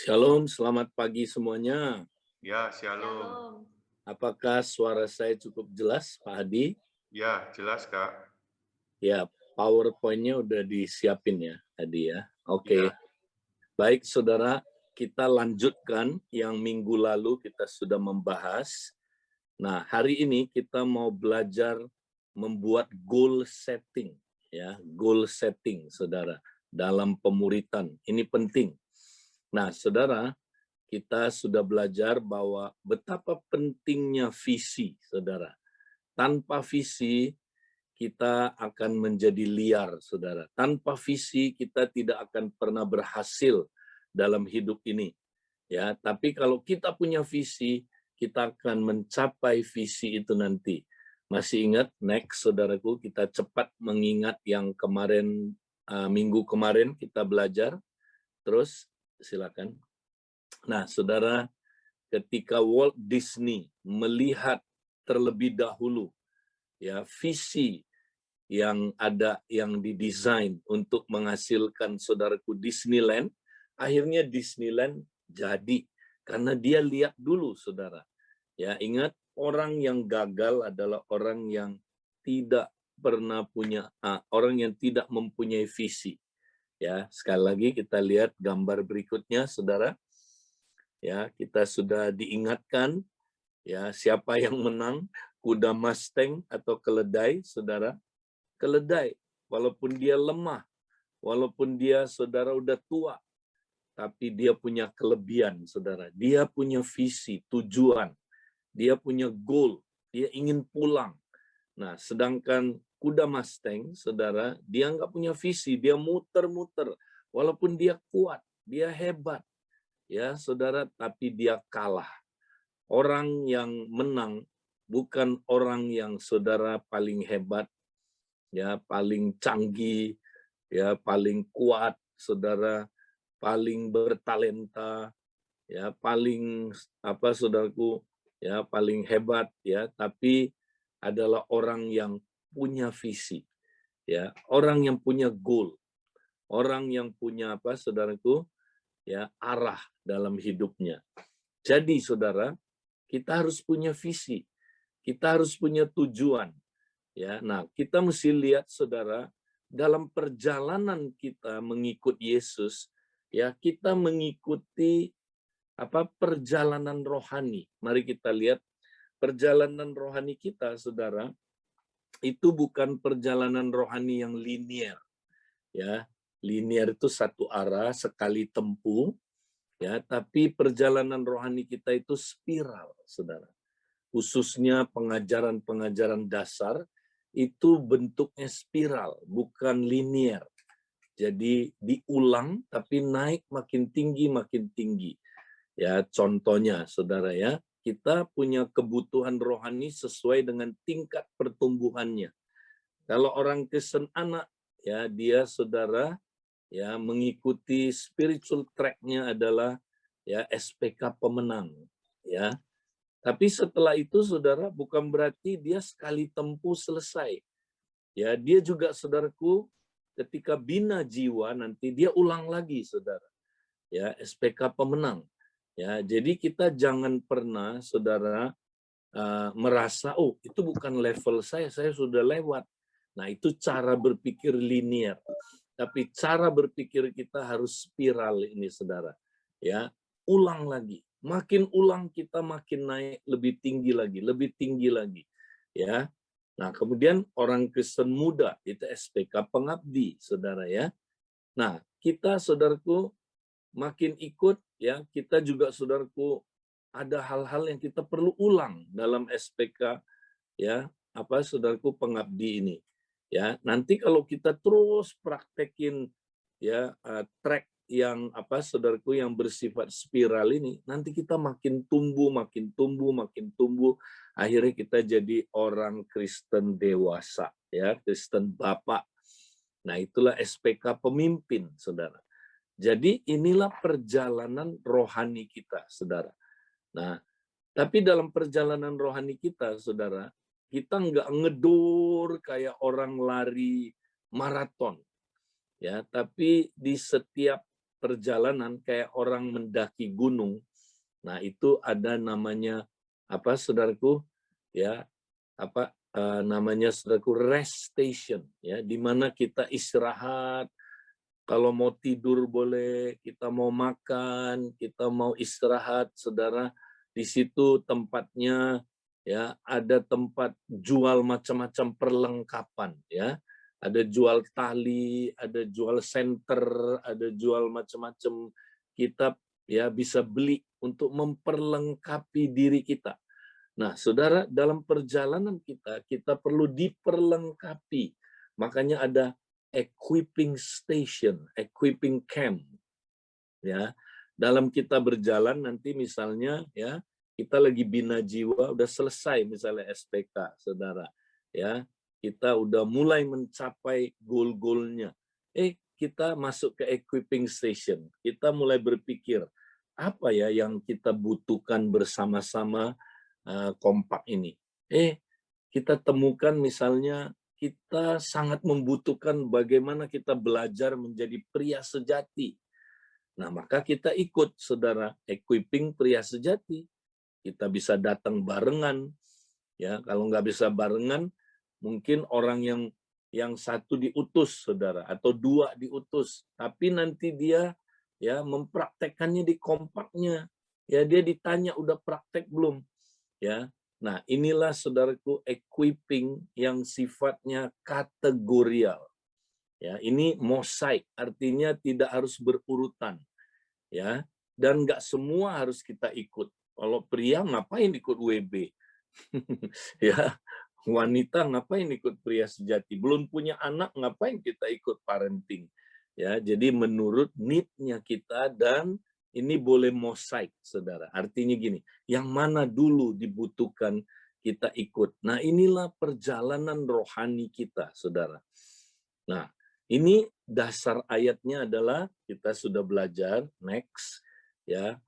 Shalom, selamat pagi semuanya. Ya, shalom. Shalom. Apakah suara saya cukup jelas, Pak Hadi? Ya, jelas, Kak. Ya, PowerPoint-nya udah disiapin ya, Hadi ya. Oke. Ya. Baik, saudara, kita lanjutkan yang minggu lalu kita sudah membahas. Nah, hari ini kita mau belajar membuat goal setting, ya, goal setting, saudara, dalam pemuritan. Ini penting. Nah, saudara, kita sudah belajar bahwa betapa pentingnya visi, saudara. Tanpa visi, kita akan menjadi liar, saudara. Tanpa visi, kita tidak akan pernah berhasil dalam hidup ini. Ya, tapi kalau kita punya visi, kita akan mencapai visi itu nanti. Masih ingat, next, saudaraku, kita cepat mengingat yang kemarin, minggu kemarin kita belajar. Terus, silakan. Nah, saudara, ketika Walt Disney melihat terlebih dahulu ya visi yang ada yang didesain untuk menghasilkan saudaraku Disneyland, akhirnya Disneyland jadi karena dia lihat dulu, saudara. Ya, ingat, orang yang gagal adalah orang yang tidak pernah punya orang yang tidak mempunyai visi. Ya, sekali lagi kita lihat gambar berikutnya, saudara. Ya, kita sudah diingatkan ya siapa yang menang, kuda Mustang atau keledai, saudara. Keledai, walaupun dia lemah, walaupun dia saudara udah tua, tapi dia punya kelebihan, saudara. Dia punya visi, tujuan, dia punya goal, dia ingin pulang. Nah, sedangkan kuda Mustang, saudara, dia nggak punya visi, dia muter-muter, walaupun dia kuat, dia hebat, ya saudara, tapi dia kalah. Orang yang menang bukan orang yang saudara paling hebat, ya paling canggih, ya paling kuat, saudara, paling bertalenta, ya paling apa saudaraku, ya paling hebat, ya, tapi adalah orang yang punya visi, ya, orang yang punya goal, orang yang punya apa saudaraku, ya, arah dalam hidupnya. Jadi saudara, kita harus punya visi, kita harus punya tujuan. Ya, nah kita mesti lihat, saudara, dalam perjalanan kita mengikut Yesus, ya kita mengikuti apa perjalanan rohani. Mari kita lihat perjalanan rohani kita, saudara, itu bukan perjalanan rohani yang linier. Ya, linier itu satu arah, sekali tempuh, ya, tapi perjalanan rohani kita itu spiral, saudara. Khususnya pengajaran-pengajaran dasar itu bentuknya spiral, bukan linier. Jadi diulang tapi naik makin tinggi. Ya, contohnya saudara ya, kita punya kebutuhan rohani sesuai dengan tingkat pertumbuhannya. Kalau orang Kristen anak, ya dia saudara ya mengikuti spiritual track-nya adalah ya SPK pemenang, ya. Tapi setelah itu, saudara, bukan berarti dia sekali tempuh selesai. Ya, dia juga, saudaraku, ketika bina jiwa nanti dia ulang lagi, saudara. Ya, SPK pemenang. Ya, jadi kita jangan pernah, saudara, merasa oh itu bukan level saya sudah lewat. Nah, itu cara berpikir linier. Tapi cara berpikir kita harus spiral ini, saudara. Ya, ulang lagi. Makin ulang kita makin naik lebih tinggi lagi. Ya. Nah, kemudian orang Kristen muda itu SPK pengabdi, saudara ya. Nah, kita saudaraku makin ikut ya, kita juga saudaraku ada hal-hal yang kita perlu ulang dalam SPK ya, apa saudaraku pengabdi ini. Ya, nanti kalau kita terus praktekin ya track yang apa saudaraku yang bersifat spiral ini, nanti kita makin tumbuh, akhirnya kita jadi orang Kristen dewasa ya, Kristen bapak. Nah, itulah SPK pemimpin, saudara. Jadi inilah perjalanan rohani kita, saudara. Nah, tapi dalam perjalanan rohani kita, saudara, kita nggak ngedor kayak orang lari maraton. Ya, tapi di setiap perjalanan kayak orang mendaki gunung. Nah, itu ada namanya apa, saudaraku? Ya, apa namanya, saudaraku, rest station, ya, di mana kita istirahat. Kalau mau tidur boleh, kita mau makan, kita mau istirahat, saudara. Di situ tempatnya, ya, ada tempat jual macam-macam perlengkapan, ya. Ada jual tali, ada jual senter, ada jual macam-macam. Kita, ya, bisa beli untuk memperlengkapi diri kita. Nah, saudara, dalam perjalanan kita perlu diperlengkapi. Makanya ada equipping station, equipping camp. Ya, dalam kita berjalan nanti misalnya, ya, kita lagi bina jiwa, udah selesai misalnya SPK, saudara. Ya, kita udah mulai mencapai goal-goalnya. Kita masuk ke equipping station. Kita mulai berpikir, apa ya yang kita butuhkan bersama-sama kompak ini. Kita temukan misalnya kita sangat membutuhkan bagaimana kita belajar menjadi pria sejati. Nah, maka kita ikut, saudara, equipping pria sejati. Kita bisa datang barengan, ya. Kalau nggak bisa barengan, mungkin orang yang satu diutus, saudara, atau dua diutus, tapi nanti dia, ya, mempraktekannya di kompaknya. Ya, dia ditanya udah praktek belum? Ya. Nah, inilah, saudaraku, equipping yang sifatnya kategorial. Ya, ini mosaik, artinya tidak harus berurutan. Ya, dan nggak semua harus kita ikut. Kalau pria ngapain ikut WB? Ya, wanita ngapain ikut pria sejati? Belum punya anak ngapain kita ikut parenting? Ya, jadi menurut need-nya kita, dan ini boleh mosaik, saudara. Artinya gini, yang mana dulu dibutuhkan kita ikut. Nah, inilah perjalanan rohani kita, saudara. Nah, ini dasar ayatnya adalah kita sudah belajar, next, ya,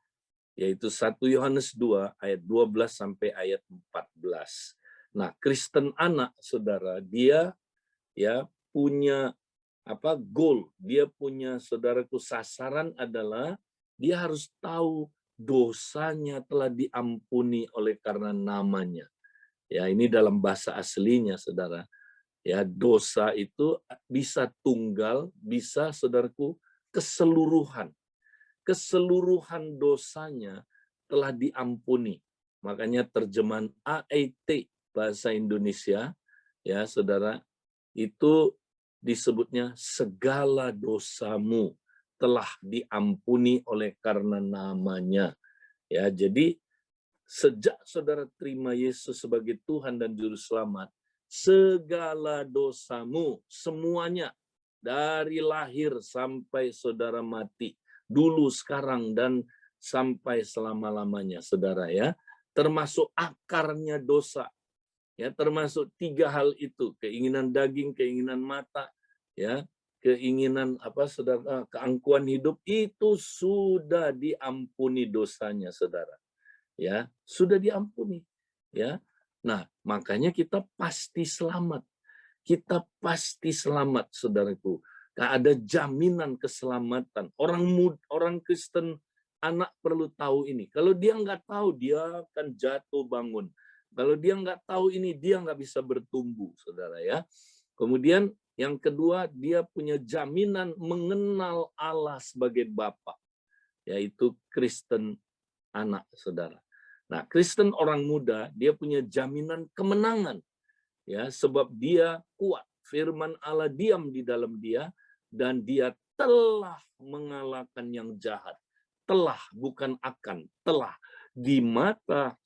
yaitu 1 Yohanes 2 ayat 12 sampai ayat 14. Nah, Kristen anak, saudara, dia, ya, punya apa, goal, dia punya, saudaraku, sasaran adalah dia harus tahu dosanya telah diampuni oleh karena namanya. Ya, ini dalam bahasa aslinya, saudara. Ya, dosa itu bisa tunggal, bisa, saudaraku, keseluruhan. Keseluruhan dosanya telah diampuni. Makanya terjemahan AIT bahasa Indonesia, ya, saudara, itu disebutnya segala dosamu telah diampuni oleh karena namanya. Ya, jadi sejak saudara terima Yesus sebagai Tuhan dan Juru Selamat, segala dosamu, semuanya, dari lahir sampai saudara mati, dulu, sekarang, dan sampai selama-lamanya, saudara, ya, termasuk akarnya dosa, ya, termasuk 3 hal itu, keinginan daging, keinginan mata, ya, keinginan apa, saudara, keangkuhan hidup, itu sudah diampuni dosanya, saudara. Ya, sudah diampuni, ya. Nah, makanya kita pasti selamat. Kita pasti selamat, saudaraku. Ada jaminan keselamatan. Orang Kristen anak perlu tahu ini. Kalau dia nggak tahu, dia akan jatuh bangun. Kalau dia nggak tahu ini, dia nggak bisa bertumbuh, saudara, ya. Kemudian yang kedua, dia punya jaminan mengenal Allah sebagai Bapa, yaitu Kristen anak, saudara. Nah, Kristen orang muda, dia punya jaminan kemenangan, ya, sebab dia kuat. Firman Allah diam di dalam dia, dan dia telah mengalahkan yang jahat. Telah, bukan akan, telah. Di mata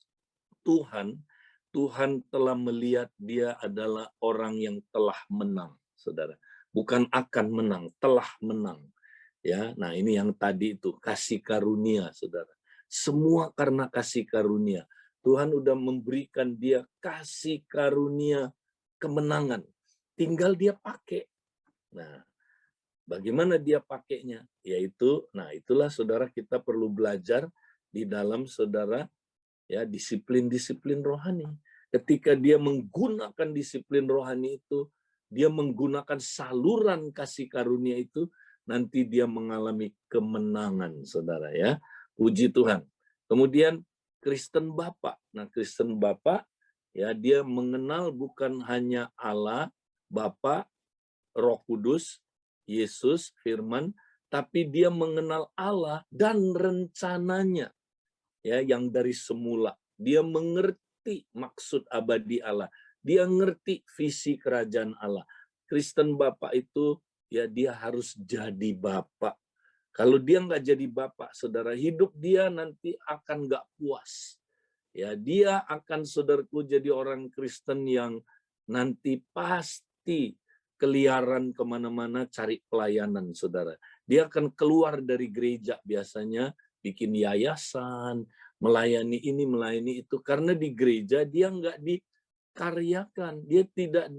Tuhan, Tuhan telah melihat dia adalah orang yang telah menang, saudara. Bukan akan menang, telah menang. Ya, nah ini yang tadi itu, kasih karunia, saudara. Semua karena kasih karunia. Tuhan udah memberikan dia kasih karunia kemenangan. Tinggal dia pakai. Nah, bagaimana dia pakainya? Yaitu, nah itulah, saudara, kita perlu belajar di dalam, saudara, ya, disiplin-disiplin rohani. Ketika dia menggunakan disiplin rohani itu, dia menggunakan saluran kasih karunia itu, nanti dia mengalami kemenangan, saudara ya. Puji Tuhan. Kemudian Kristen Bapa. Nah, Kristen Bapa ya, dia mengenal bukan hanya Allah, Bapa, Roh Kudus, Yesus, Firman, tapi dia mengenal Allah dan rencananya ya yang dari semula. Dia mengerti maksud abadi Allah. Dia ngerti visi kerajaan Allah. Kristen Bapak itu ya dia harus jadi bapak. Kalau dia nggak jadi bapak, saudara, hidup dia nanti akan nggak puas. Ya, dia akan, saudaraku, jadi orang Kristen yang nanti pasti keliaran kemana-mana cari pelayanan, saudara. Dia akan keluar dari gereja biasanya, bikin yayasan, melayani ini, melayani itu. Karena di gereja dia nggak dikaryakan, dia tidak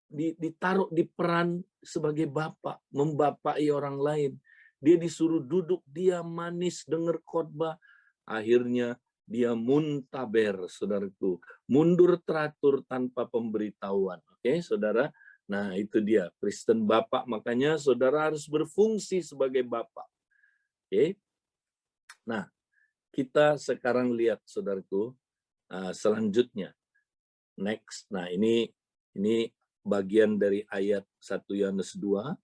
ditaruh di peran sebagai bapak, membapai orang lain. Dia disuruh duduk, dia manis, dengar khotbah. Akhirnya dia muntaber, saudaraku. Mundur teratur tanpa pemberitahuan. Oke, saudara? Nah, itu dia, Kristen Bapak. Makanya saudara harus berfungsi sebagai bapak. Oke? Nah, kita sekarang lihat, saudaraku, selanjutnya. Next. Nah, ini bagian dari ayat 1 Yohanes 2.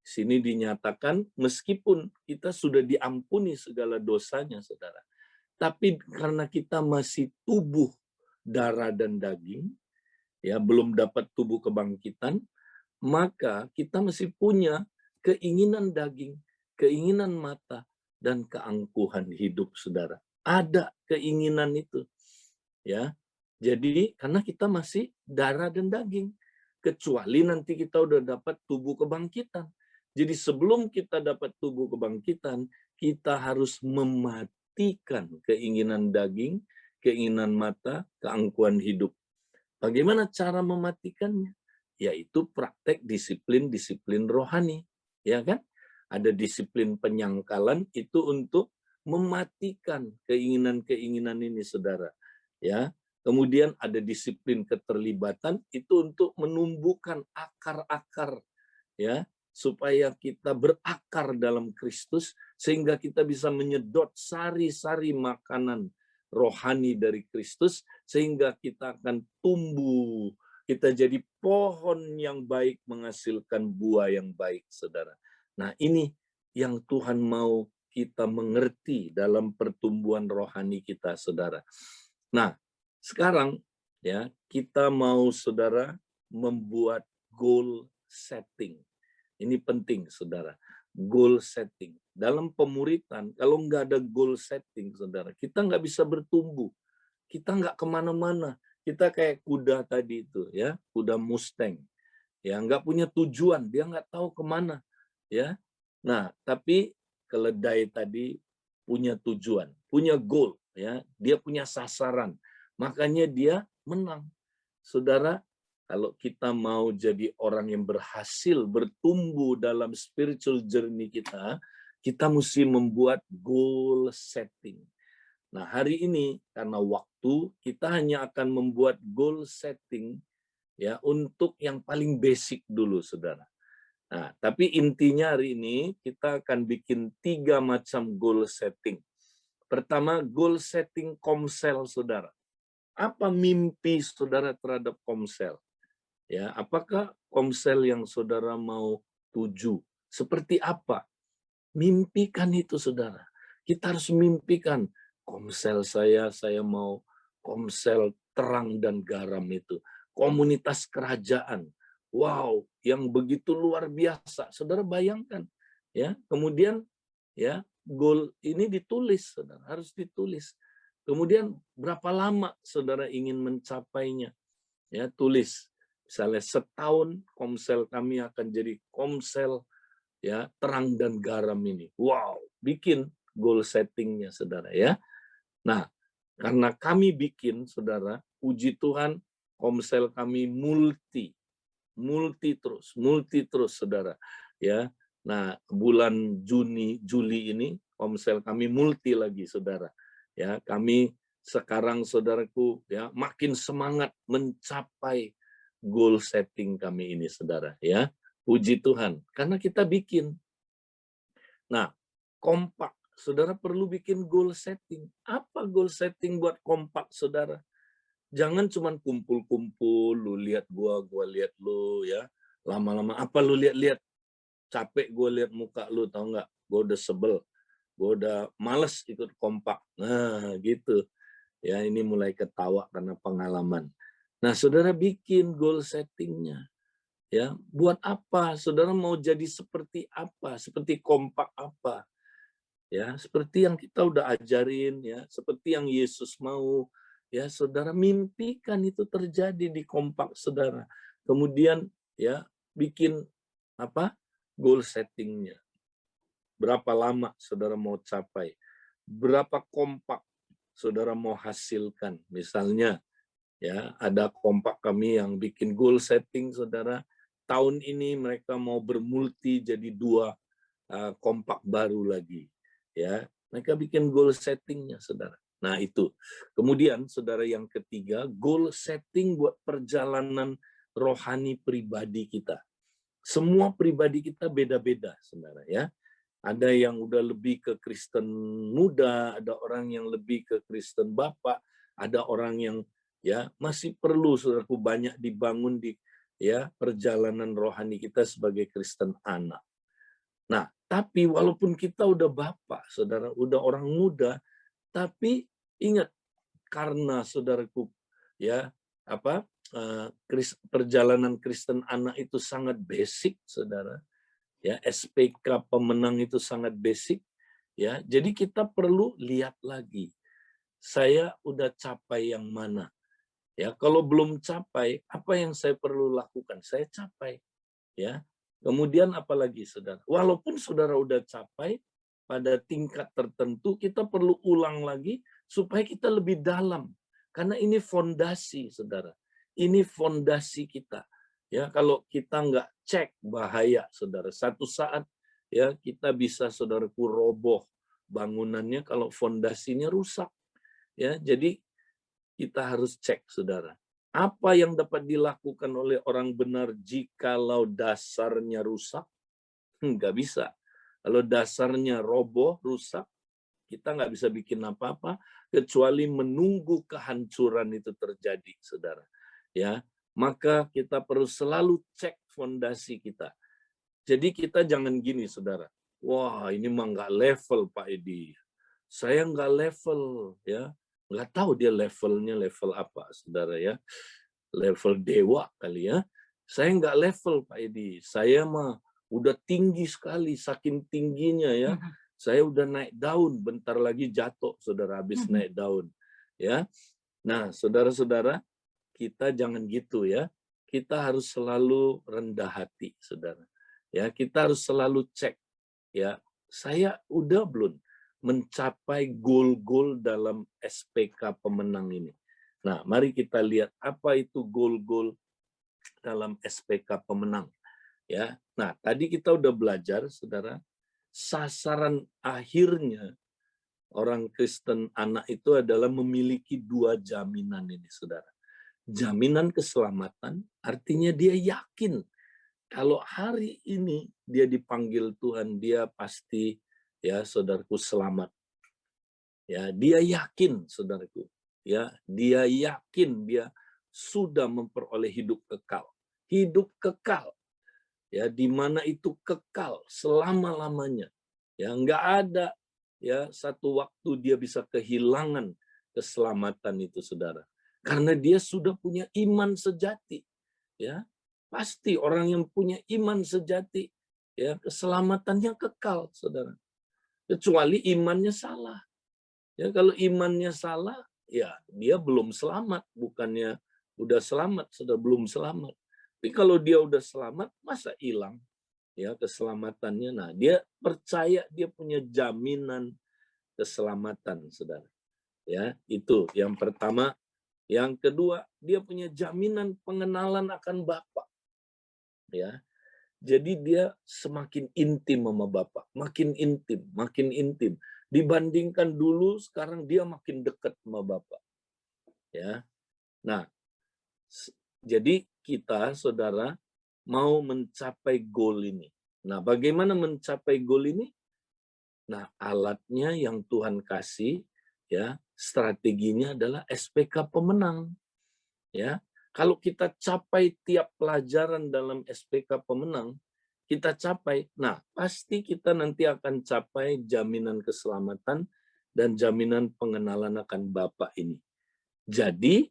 Sini dinyatakan meskipun kita sudah diampuni segala dosanya, saudara. Tapi karena kita masih tubuh darah dan daging, ya belum dapat tubuh kebangkitan, maka kita masih punya keinginan daging, keinginan mata, dan keangkuhan hidup, saudara. Ada keinginan itu, ya. Jadi karena kita masih darah dan daging, kecuali nanti kita udah dapat tubuh kebangkitan. Jadi sebelum kita dapat tubuh kebangkitan, kita harus mematikan keinginan daging, keinginan mata, keangkuhan hidup. Bagaimana cara mematikannya? Yaitu praktek disiplin-disiplin rohani, ya kan? Ada disiplin penyangkalan itu untuk mematikan keinginan-keinginan ini, saudara. Ya, kemudian ada disiplin keterlibatan itu untuk menumbuhkan akar-akar, ya, supaya kita berakar dalam Kristus sehingga kita bisa menyedot sari-sari makanan rohani dari Kristus sehingga kita akan tumbuh, kita jadi pohon yang baik menghasilkan buah yang baik, saudara. Nah, ini yang Tuhan mau kita mengerti dalam pertumbuhan rohani kita, saudara. Nah, sekarang ya kita mau, saudara, membuat goal setting. Ini penting, saudara. Goal setting. Dalam pemuritan, kalau nggak ada goal setting, saudara, kita nggak bisa bertumbuh. Kita nggak kemana-mana. Kita kayak kuda tadi itu, ya, kuda Mustang. Ya, nggak punya tujuan, dia nggak tahu kemana. Ya, nah, tapi keledai tadi punya tujuan, punya goal, ya, dia punya sasaran. Makanya dia menang. Saudara, kalau kita mau jadi orang yang berhasil bertumbuh dalam spiritual journey kita mesti membuat goal setting. Nah, hari ini karena waktu, kita hanya akan membuat goal setting ya untuk yang paling basic dulu, saudara. Nah, tapi intinya hari ini kita akan bikin 3 macam goal setting. Pertama, goal setting komsel, saudara. Apa mimpi saudara terhadap komsel? Ya, apakah komsel yang saudara mau tuju? Seperti apa? Mimpikan itu, saudara. Kita harus mimpikan komsel saya mau komsel terang dan garam itu. Komunitas kerajaan. Wow, yang begitu luar biasa. Saudara bayangkan, ya. Kemudian ya, goal ini ditulis, saudara, harus ditulis. Kemudian berapa lama saudara ingin mencapainya? Ya, tulis. Misalnya setahun komsel kami akan jadi komsel ya terang dan garam ini. Wow, bikin goal settingnya, saudara, ya. Nah, karena kami bikin, saudara, puji Tuhan, komsel kami multi terus, saudara, ya. Nah, bulan Juli ini komsel kami multi lagi, saudara. Ya, kami sekarang, saudaraku, ya, makin semangat mencapai goal setting kami ini, saudara, ya. Puji Tuhan, karena kita bikin, Nah, kompak. Saudara perlu bikin goal setting. Apa goal setting buat kompak, saudara? Jangan cuman kumpul-kumpul, lu lihat gua lihat lu ya. Lama-lama apa lu lihat-lihat? Capek gue lihat muka lu, tau nggak? Gue udah sebel, gue udah males ikut kompak. Nah, gitu. Ya, ini mulai ketawa karena pengalaman. Nah, saudara bikin goal settingnya. Ya, buat apa? Saudara mau jadi seperti apa? Seperti kompak apa? Ya, seperti yang kita udah ajarin ya, seperti yang Yesus mau. Ya, saudara mimpikan itu terjadi di kompak saudara. Kemudian ya, bikin apa? Goal settingnya. Berapa lama saudara mau capai? Berapa kompak saudara mau hasilkan? Misalnya ya, ada kompak kami yang bikin goal setting saudara. Tahun ini mereka mau bermulti jadi 2 kompak baru lagi. Ya, mereka bikin goal settingnya saudara. Nah, itu. Kemudian saudara yang ketiga, goal setting buat perjalanan rohani pribadi kita. Semua pribadi kita beda-beda saudara ya. Ada yang udah lebih ke Kristen muda, ada orang yang lebih ke Kristen bapak, ada orang yang ya masih perlu saudaraku banyak dibangun di ya perjalanan rohani kita sebagai Kristen anak. Nah, tapi walaupun kita udah bapak, saudara, udah orang muda, tapi ingat karena saudaraku ya apa perjalanan Kristen anak itu sangat basic, saudara. Ya, SPK pemenang itu sangat basic, ya. Jadi kita perlu lihat lagi. Saya udah capai yang mana? Ya, kalau belum capai, apa yang saya perlu lakukan? Saya capai, ya. Kemudian apalagi saudara? Walaupun saudara udah capai pada tingkat tertentu, kita perlu ulang lagi supaya kita lebih dalam. Karena ini fondasi, saudara. Ini fondasi kita. Ya, kalau kita nggak cek bahaya, saudara. Satu saat ya kita bisa saudaraku roboh bangunannya kalau fondasinya rusak. Ya, jadi kita harus cek, saudara. Apa yang dapat dilakukan oleh orang benar jikalau dasarnya rusak? Nggak bisa. Kalau dasarnya roboh, rusak, kita nggak bisa bikin apa-apa kecuali menunggu kehancuran itu terjadi, saudara. Ya, maka kita perlu selalu cek fondasi kita. Jadi kita jangan gini, saudara. Wah, ini mah nggak level, Pak Edi. Saya nggak level, ya. Nggak tahu dia levelnya level apa, saudara ya. Level dewa kali ya. Saya nggak level, Pak Edi. Saya mah udah tinggi sekali, saking tingginya ya. Saya udah naik daun, bentar lagi jatuh, saudara, habis naik daun. Ya. Nah, saudara-saudara, kita jangan gitu ya. Kita harus selalu rendah hati, saudara. Ya, kita harus selalu cek ya. Saya udah belum mencapai goal-goal dalam SPK pemenang ini. Nah, mari kita lihat apa itu goal-goal dalam SPK pemenang. Ya, nah tadi kita udah belajar, saudara, sasaran akhirnya orang Kristen anak itu adalah memiliki 2 jaminan ini, saudara. Jaminan keselamatan, artinya dia yakin kalau hari ini dia dipanggil Tuhan, dia pasti ya saudaraku selamat. Ya, dia yakin saudaraku. Ya, dia yakin dia sudah memperoleh hidup kekal. Hidup kekal. Ya, di mana itu kekal selama-lamanya. Ya, enggak ada ya satu waktu dia bisa kehilangan keselamatan itu, saudara. Karena dia sudah punya iman sejati. Ya, pasti orang yang punya iman sejati ya keselamatannya kekal, saudara. Kecuali imannya salah. Ya, kalau imannya salah, ya dia belum selamat, bukannya udah selamat, sudah belum selamat. Tapi kalau dia udah selamat, masa hilang ya keselamatannya? Nah, dia percaya dia punya jaminan keselamatan, saudara. Ya, itu yang pertama. Yang kedua, dia punya jaminan pengenalan akan Bapa. Ya, jadi dia semakin intim sama Bapa, makin intim. Dibandingkan dulu, sekarang dia makin dekat sama Bapa. Ya, nah, jadi kita, saudara, mau mencapai goal ini. Nah, bagaimana mencapai goal ini? Nah, alatnya yang Tuhan kasih, ya, strateginya adalah SPK pemenang, ya. Kalau kita capai tiap pelajaran dalam SPK pemenang, kita capai, nah pasti kita nanti akan capai jaminan keselamatan dan jaminan pengenalan akan Bapa ini. Jadi,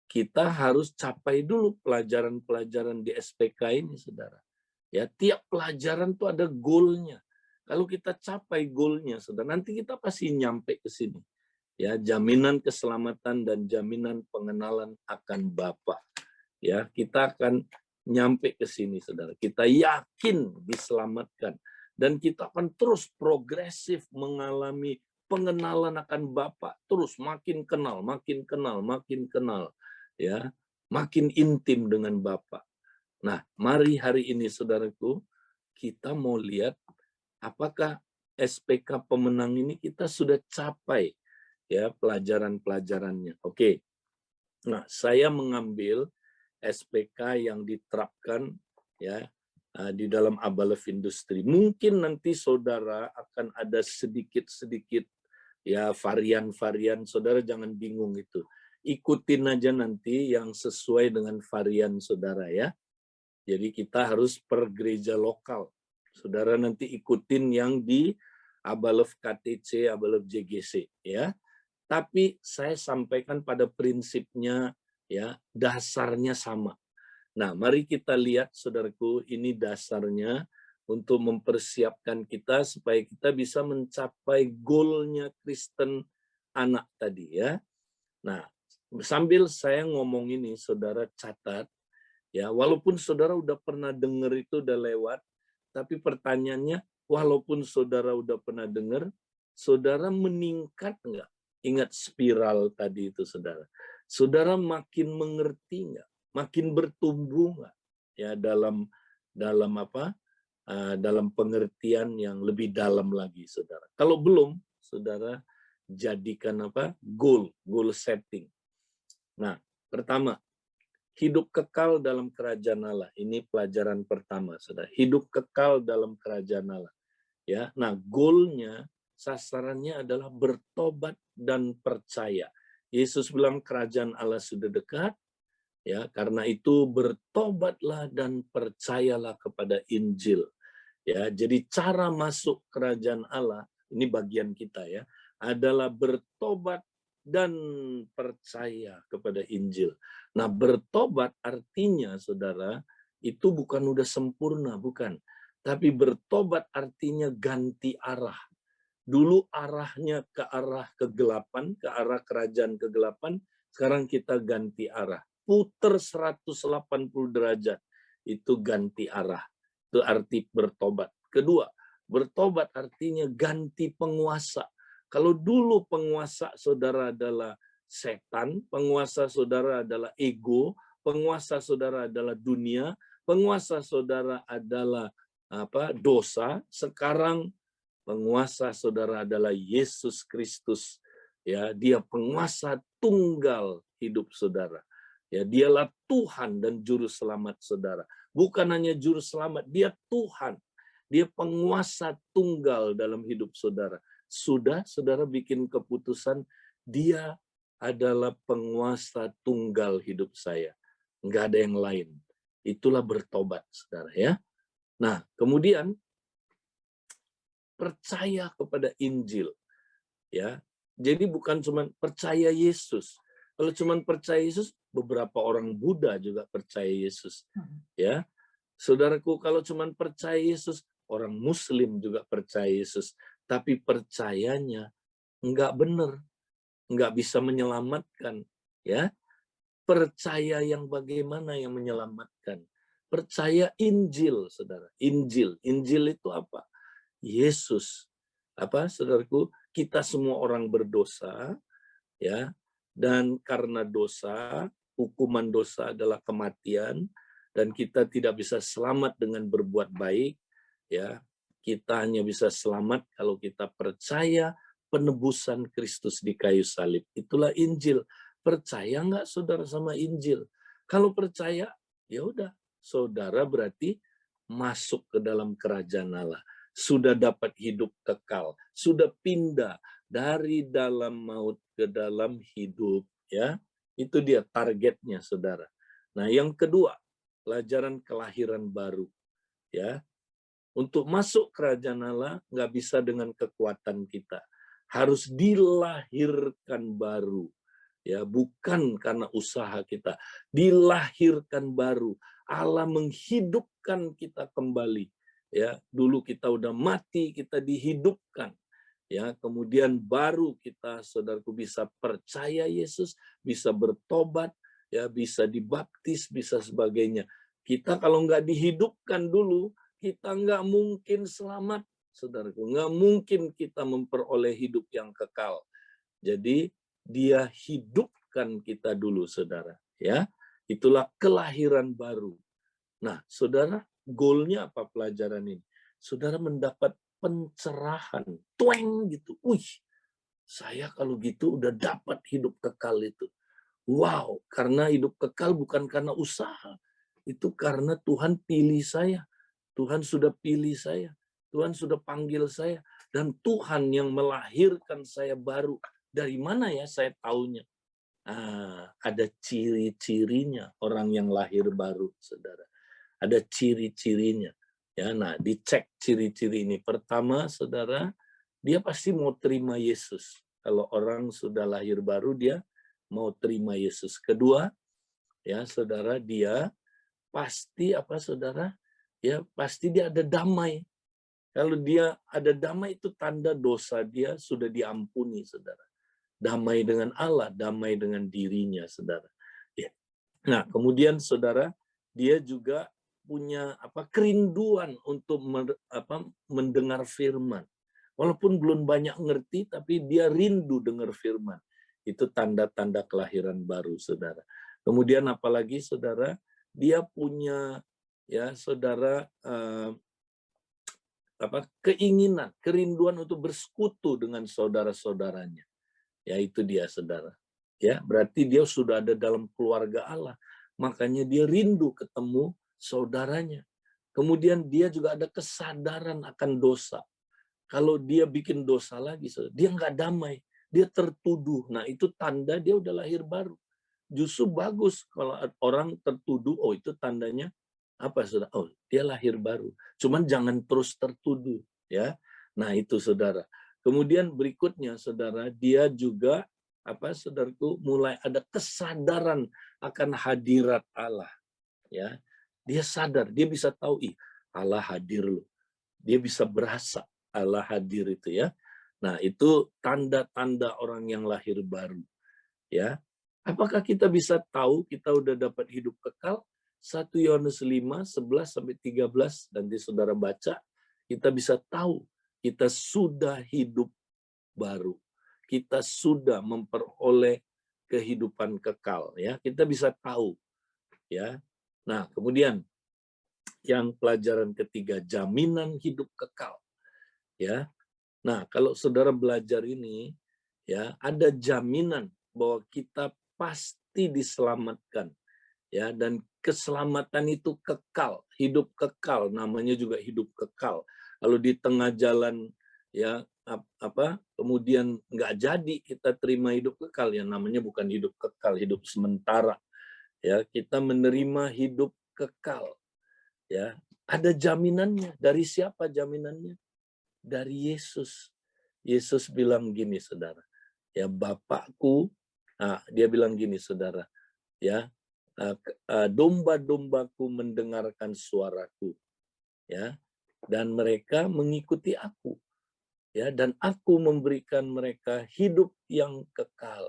kita harus capai dulu pelajaran-pelajaran di SPK ini, saudara. Ya, tiap pelajaran tuh ada goalnya. Kalau kita capai goalnya, saudara, nanti kita pasti nyampe ke sini. Ya, jaminan keselamatan dan jaminan pengenalan akan Bapa. Ya, kita akan nyampe ke sini, saudara. Kita yakin diselamatkan dan kita akan terus progresif mengalami pengenalan akan Bapa, terus makin kenal, makin kenal, makin kenal, ya, makin intim dengan Bapa. Nah, mari hari ini, saudaraku, kita mau lihat apakah SPK pemenang ini kita sudah capai, ya, pelajaran-pelajarannya. Oke. Nah, saya mengambil SPK yang diterapkan, ya, di dalam Abalef Industri. Mungkin nanti saudara akan ada sedikit-sedikit, ya, varian-varian. Saudara jangan bingung itu. Ikutin aja nanti yang sesuai dengan varian saudara, ya. Jadi kita harus per gereja lokal. Saudara nanti ikutin yang di Abalef KTC, Abalef JGC, ya. Tapi saya sampaikan pada prinsipnya, ya, dasarnya sama. Nah, mari kita lihat, saudaraku, ini dasarnya untuk mempersiapkan kita supaya kita bisa mencapai goalnya Kristen anak tadi, ya. Nah, sambil saya ngomong ini, saudara catat, ya, walaupun saudara udah pernah dengar itu udah lewat, tapi pertanyaannya, walaupun saudara udah pernah dengar, saudara meningkat nggak? Ingat spiral tadi itu, saudara. Saudara makin mengerti nggak? Makin bertumbuh nggak? Ya, dalam apa? Dalam pengertian yang lebih dalam lagi, saudara. Kalau belum, saudara jadikan apa? Goal setting. Nah, pertama, hidup kekal dalam kerajaan Allah. Ini pelajaran pertama, saudara. Hidup kekal dalam kerajaan Allah. Ya, nah goalnya, sasarannya adalah bertobat dan percaya. Yesus bilang kerajaan Allah sudah dekat, ya, karena itu bertobatlah dan percayalah kepada Injil. Ya, jadi cara masuk kerajaan Allah, ini bagian kita, ya, adalah bertobat dan percaya kepada Injil. Nah, bertobat artinya, saudara, itu bukan udah sempurna, bukan. Tapi bertobat artinya ganti arah. Dulu arahnya ke arah kegelapan, ke arah kerajaan kegelapan, sekarang kita ganti arah. Puter 180 derajat, itu ganti arah. Itu arti bertobat. Kedua, bertobat artinya ganti penguasa. Kalau dulu penguasa saudara adalah setan, penguasa saudara adalah ego, penguasa saudara adalah dunia, penguasa saudara adalah dosa, sekarang penguasa saudara adalah Yesus Kristus. Ya, dia penguasa tunggal hidup saudara. Ya, dialah Tuhan dan juru selamat saudara. Bukan hanya juru selamat, dia Tuhan. Dia penguasa tunggal dalam hidup saudara. Sudah saudara bikin keputusan, dia adalah penguasa tunggal hidup saya. Enggak ada yang lain. Itulah bertobat, saudara, ya. Nah, kemudian percaya kepada Injil, ya. Jadi bukan cuma percaya Yesus. Kalau cuma percaya Yesus, beberapa orang Buddha juga percaya Yesus, ya. Saudaraku, kalau cuma percaya Yesus, orang Muslim juga percaya Yesus, tapi percayanya enggak benar, enggak bisa menyelamatkan, ya. Percaya yang bagaimana yang menyelamatkan? Percaya Injil, saudara. Injil itu apa? Yesus. Apa, saudaraku? Kita semua orang berdosa, ya. Dan karena dosa, hukuman dosa adalah kematian, dan kita tidak bisa selamat dengan berbuat baik, ya. Kita hanya bisa selamat kalau kita percaya penebusan Kristus di kayu salib. Itulah Injil. Percaya nggak saudara sama Injil? Kalau percaya, ya udah, saudara berarti masuk ke dalam kerajaan Allah. sudah dapat hidup kekal, sudah pindah dari dalam maut ke dalam hidup, ya. Itu dia targetnya, Saudara. Nah, yang kedua, pelajaran kelahiran baru, ya. Untuk masuk kerajaan Allah nggak bisa dengan kekuatan kita. Harus dilahirkan baru. Ya, bukan karena usaha kita. Dilahirkan baru. Allah menghidupkan kita kembali. Ya, dulu kita udah mati, kita dihidupkan. Ya, kemudian baru kita, saudaraku, bisa percaya Yesus, bisa bertobat, ya, bisa dibaptis, bisa sebagainya. Kita kalau nggak dihidupkan dulu, kita nggak mungkin selamat, saudaraku. Nggak mungkin kita memperoleh hidup yang kekal. Jadi dia hidupkan kita dulu, saudara. Ya, itulah kelahiran baru. Nah, saudara, goalnya apa pelajaran ini? Saudara mendapat pencerahan, tueng gitu. Wih, saya kalau gitu udah dapat hidup kekal itu. Wow, karena hidup kekal bukan karena usaha. Itu karena Tuhan pilih saya. Tuhan sudah pilih saya. Tuhan sudah panggil saya. Dan Tuhan yang melahirkan saya baru. Dari mana ya saya taunya? Ada ciri-cirinya orang yang lahir baru, saudara. Ada ciri-cirinya. Ya, nah, dicek ciri-ciri ini. Pertama, saudara, dia pasti mau terima Yesus. Kalau orang sudah lahir baru, dia mau terima Yesus. Kedua, ya, saudara, dia pasti apa, saudara? Ya, pasti dia ada damai. Kalau dia ada damai, itu tanda dosa dia sudah diampuni, saudara. Damai dengan Allah, damai dengan dirinya, saudara. Ya. Nah, kemudian, saudara, dia juga punya kerinduan untuk mendengar firman. Walaupun belum banyak ngerti, tapi dia rindu dengar firman. Itu tanda-tanda kelahiran baru, saudara. Kemudian apalagi, saudara, dia punya, ya, saudara, keinginan, kerinduan untuk bersekutu dengan saudara-saudaranya. Ya, itu dia, saudara. Ya, berarti dia sudah ada dalam keluarga Allah. Makanya dia rindu ketemu saudaranya. Kemudian dia juga ada kesadaran akan dosa. Kalau dia bikin dosa lagi, dia nggak damai. Dia tertuduh. Nah, itu tanda dia udah lahir baru. Justru bagus kalau orang tertuduh, oh itu tandanya apa, saudara? Oh, dia lahir baru. Cuman jangan terus tertuduh, ya. Nah, itu, saudara. Kemudian berikutnya, saudara, dia juga saudaraku, mulai ada kesadaran akan hadirat Allah, ya. Dia sadar, dia bisa tahu, Allah hadir loh. Dia bisa berasa Allah hadir itu, ya. Nah, itu tanda-tanda orang yang lahir baru, ya. Apakah kita bisa tahu kita udah dapat hidup kekal? 1 Yohanes 5, 11-13, nanti saudara baca, kita bisa tahu kita sudah hidup baru. Kita sudah memperoleh kehidupan kekal, ya. Kita bisa tahu, ya. Nah, kemudian yang pelajaran ketiga, jaminan hidup kekal, ya. Nah, kalau saudara belajar ini, ya, ada jaminan bahwa kita pasti diselamatkan, ya, dan keselamatan itu kekal, hidup kekal, namanya juga hidup kekal. Kalau di tengah jalan, ya, kemudian nggak jadi kita terima hidup kekal, ya namanya bukan hidup kekal, hidup sementara, ya. Kita menerima hidup kekal, ya. Ada jaminannya. Dari siapa jaminannya? Dari Yesus. Yesus bilang gini, saudara, ya, Bapakku, dia bilang gini, saudara, ya, domba-dombaku mendengarkan suaraku, ya, dan mereka mengikuti aku, ya, dan aku memberikan mereka hidup yang kekal,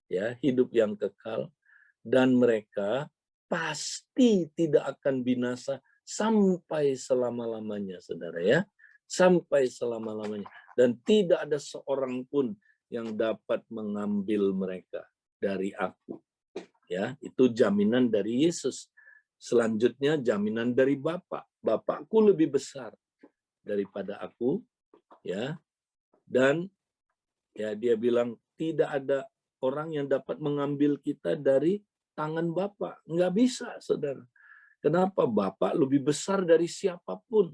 ya, hidup yang kekal, dan mereka pasti tidak akan binasa sampai selama-lamanya, saudara, ya, sampai selama-lamanya, dan tidak ada seorang pun yang dapat mengambil mereka dari aku. Ya, itu jaminan dari Yesus. Selanjutnya jaminan dari Bapa. Bapakku lebih besar daripada aku, ya. Dan ya, dia bilang tidak ada orang yang dapat mengambil kita dari tangan Bapa. Nggak bisa, saudara. Kenapa? Bapa lebih besar dari siapapun,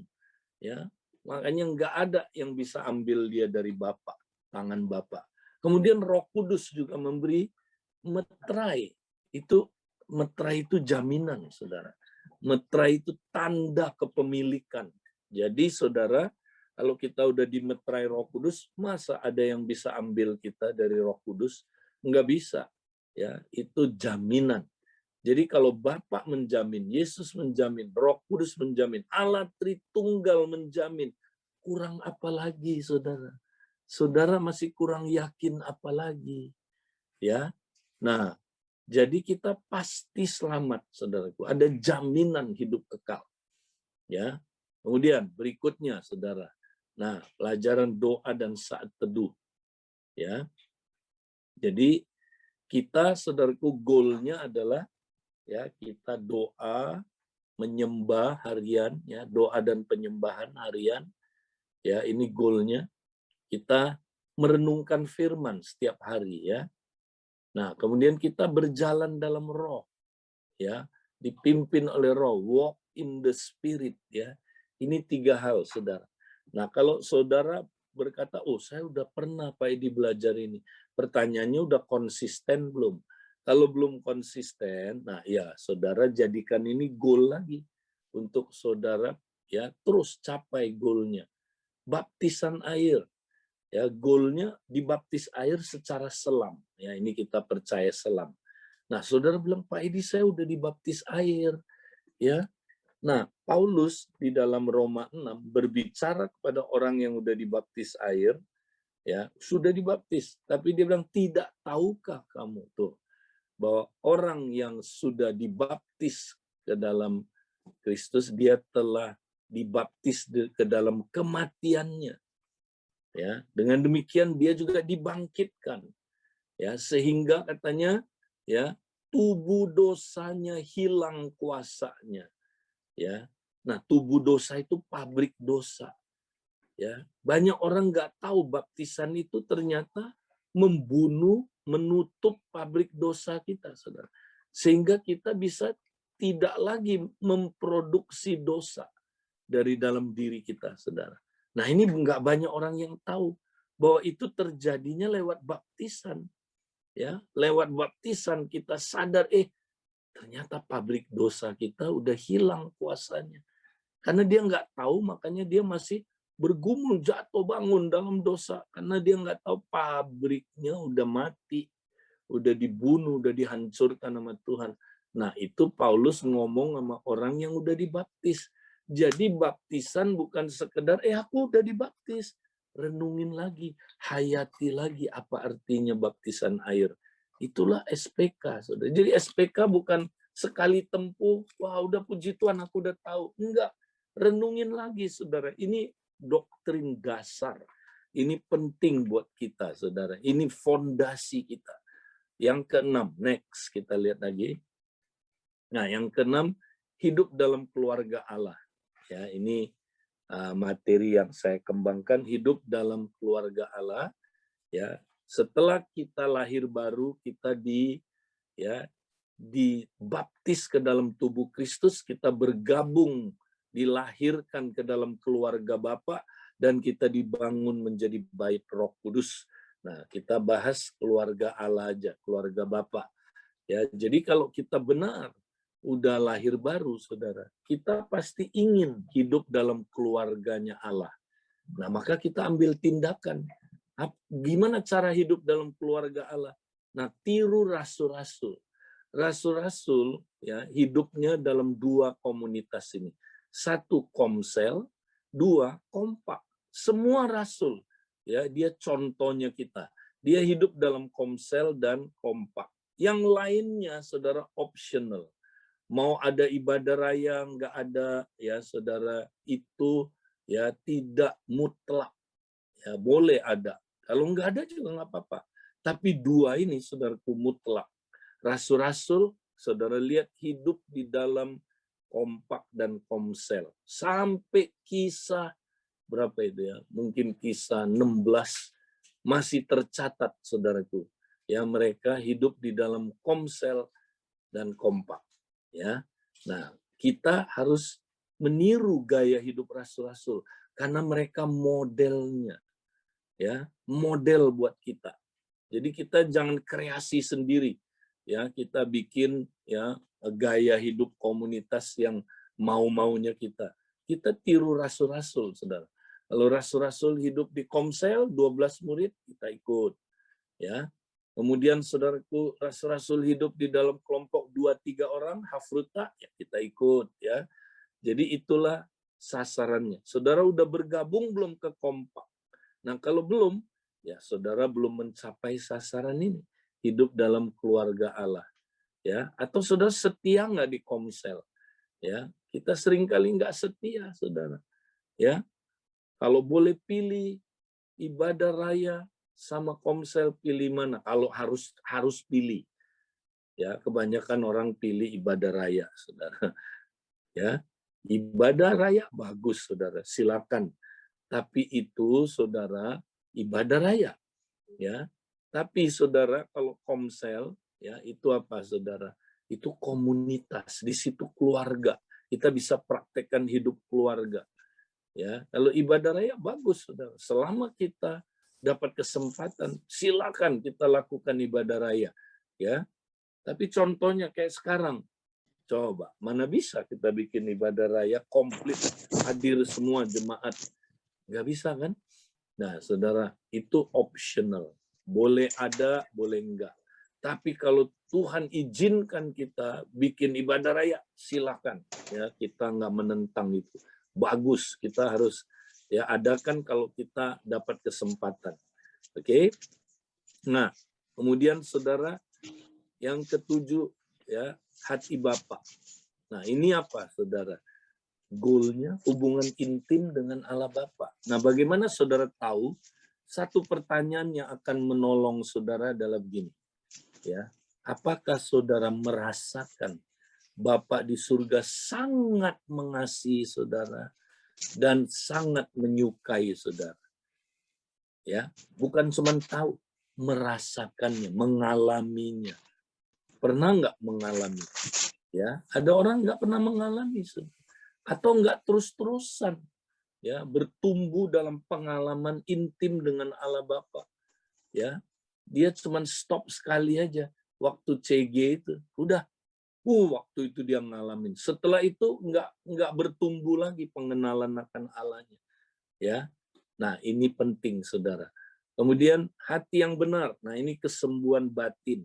ya. Makanya nggak ada yang bisa ambil dia dari Bapa, tangan Bapa. Kemudian Roh Kudus juga memberi meterai. Meterai itu jaminan, saudara. Meterai itu tanda kepemilikan. Jadi, saudara, kalau kita udah dimeterai Roh Kudus, masa ada yang bisa ambil kita dari Roh Kudus? Nggak bisa. Ya, itu jaminan. Jadi kalau Bapa menjamin, Yesus menjamin, Roh Kudus menjamin, Allah Tritunggal menjamin, kurang apa lagi, saudara? Saudara masih kurang yakin apa lagi? Ya. Nah, jadi kita pasti selamat, saudaraku. Ada jaminan hidup kekal. Ya. Kemudian berikutnya, saudara. Nah, pelajaran doa dan saat teduh. Ya. Jadi kita, saudaraku, goalnya adalah ya kita doa, menyembah harian, ya doa dan penyembahan harian. Ya, ini goalnya. Kita merenungkan firman setiap hari, ya. Nah, kemudian kita berjalan dalam roh, ya, dipimpin oleh roh, walk in the spirit, ya. Ini 3 hal, saudara. Nah, kalau saudara berkata, oh saya udah pernah Pak Edi belajar ini. Pertanyaannya udah konsisten belum? Kalau belum konsisten, nah ya saudara jadikan ini goal lagi untuk saudara ya terus capai goalnya. Baptisan air, ya goalnya dibaptis air secara selam. Ya ini kita percaya selam. Nah saudara bilang Pak Edi saya udah dibaptis air, ya. Nah, Paulus di dalam Roma 6 berbicara kepada orang yang udah dibaptis air, ya, sudah dibaptis, tapi dia bilang tidak tahukah kamu tuh bahwa orang yang sudah dibaptis ke dalam Kristus dia telah dibaptis ke dalam kematiannya. Ya, dengan demikian dia juga dibangkitkan. Ya, sehingga katanya ya, tubuh dosanya hilang kuasanya. Ya. Nah, tubuh dosa itu pabrik dosa. Ya, banyak orang nggak tahu baptisan itu ternyata membunuh, menutup pabrik dosa kita, saudara. Sehingga kita bisa tidak lagi memproduksi dosa dari dalam diri kita, saudara. Nah, ini nggak banyak orang yang tahu bahwa itu terjadinya lewat baptisan. Ya, lewat baptisan kita sadar, ternyata pabrik dosa kita udah hilang kuasanya. Karena dia nggak tahu, makanya dia masih bergumul, jatuh bangun dalam dosa. Karena dia nggak tahu pabriknya udah mati, udah dibunuh, udah dihancurkan sama Tuhan. Nah, itu Paulus ngomong sama orang yang udah dibaptis. Jadi baptisan bukan sekedar, aku udah dibaptis. Renungin lagi, hayati lagi apa artinya baptisan air. Itulah SPK, saudara. Jadi SPK bukan sekali tempuh, wah udah puji Tuhan aku udah tahu. Enggak, renungin lagi, saudara. Ini doktrin dasar. Ini penting buat kita, saudara. Ini fondasi kita. Yang keenam, next kita lihat lagi. Nah, yang keenam, hidup dalam keluarga Allah. Ya, ini materi yang saya kembangkan, hidup dalam keluarga Allah. Ya, setelah kita lahir baru, kita dibaptis ke dalam tubuh Kristus, kita bergabung, dilahirkan ke dalam keluarga Bapa, dan kita dibangun menjadi bait Roh Kudus. Nah, kita bahas keluarga Allah aja, keluarga Bapa. Ya, jadi kalau kita benar udah lahir baru, saudara, kita pasti ingin hidup dalam keluarganya Allah. Nah, maka kita ambil tindakan. Gimana cara hidup dalam keluarga Allah? Nah, tiru rasul-rasul. Rasul-rasul ya hidupnya dalam 2 komunitas ini. 1 komsel, 2 kompak. Semua rasul ya dia contohnya kita. Dia hidup dalam komsel dan kompak. Yang lainnya saudara optional. Mau ada ibadah raya nggak ada ya saudara itu ya tidak mutlak. Ya boleh ada. Kalau nggak ada juga nggak apa-apa. Tapi 2 ini saudaraku mutlak. Rasul-rasul, saudara lihat hidup di dalam kompak dan komsel. Sampai kisah, berapa itu ya? Mungkin kisah 16 masih tercatat, saudaraku. Ya, mereka hidup di dalam komsel dan kompak. Ya, nah kita harus meniru gaya hidup rasul-rasul. karena mereka modelnya, ya, model buat kita. Jadi kita jangan kreasi sendiri, ya, kita bikin ya gaya hidup komunitas yang mau-maunya kita. Kita tiru rasul-rasul, saudara. Kalau rasul-rasul hidup di Komsel, 12 murid, kita ikut. Ya. Kemudian saudaraku, rasul-rasul hidup di dalam kelompok 2-3 orang, Hafruta, ya kita ikut. Ya. Jadi itulah sasarannya. Saudara udah bergabung belum ke Kompak? Nah kalau belum, ya saudara belum mencapai sasaran ini. Hidup dalam keluarga Allah. Ya. Atau saudara setia nggak di Komsel? Ya, kita seringkali nggak setia, saudara. Ya, kalau boleh pilih ibadah raya sama Komsel, pilih mana? Kalau harus pilih, ya kebanyakan orang pilih ibadah raya, saudara. Ya, ibadah raya bagus, saudara. Silakan. Tapi itu, saudara, ibadah raya, ya. Tapi saudara, kalau Komsel, ya itu apa, saudara? Itu komunitas, di situ keluarga. Kita bisa praktekkan hidup keluarga. Ya, kalau ibadah raya bagus, saudara. Selama kita dapat kesempatan, silakan kita lakukan ibadah raya. Ya, tapi contohnya kayak sekarang, coba mana bisa kita bikin ibadah raya komplit, hadir semua jemaat, nggak bisa kan? Nah, saudara, itu optional. Boleh ada, boleh enggak. Tapi kalau Tuhan izinkan kita bikin ibadah raya, silakan. Ya, kita nggak menentang itu. Bagus, kita harus ya adakan kalau kita dapat kesempatan. Oke. Nah, kemudian saudara, yang ketujuh ya, hati Bapa. Nah, ini apa, saudara? Goalnya hubungan intim dengan Allah Bapa. Nah, bagaimana saudara tahu? Satu pertanyaan yang akan menolong saudara adalah begini, ya. Apakah saudara merasakan Bapa di surga sangat mengasihi saudara dan sangat menyukai saudara? Ya, bukan cuma tahu, merasakannya, mengalaminya. Pernah nggak mengalami? Ya, ada orang nggak pernah mengalami, saudara. Atau nggak terus-terusan ya bertumbuh dalam pengalaman intim dengan Allah Bapa. Ya, dia cuma stop sekali aja waktu CG itu, udah, waktu itu dia ngalamin. Setelah itu nggak bertumbuh lagi pengenalan akan Allahnya. Ya, nah ini penting, saudara. Kemudian hati yang benar, nah ini kesembuhan batin.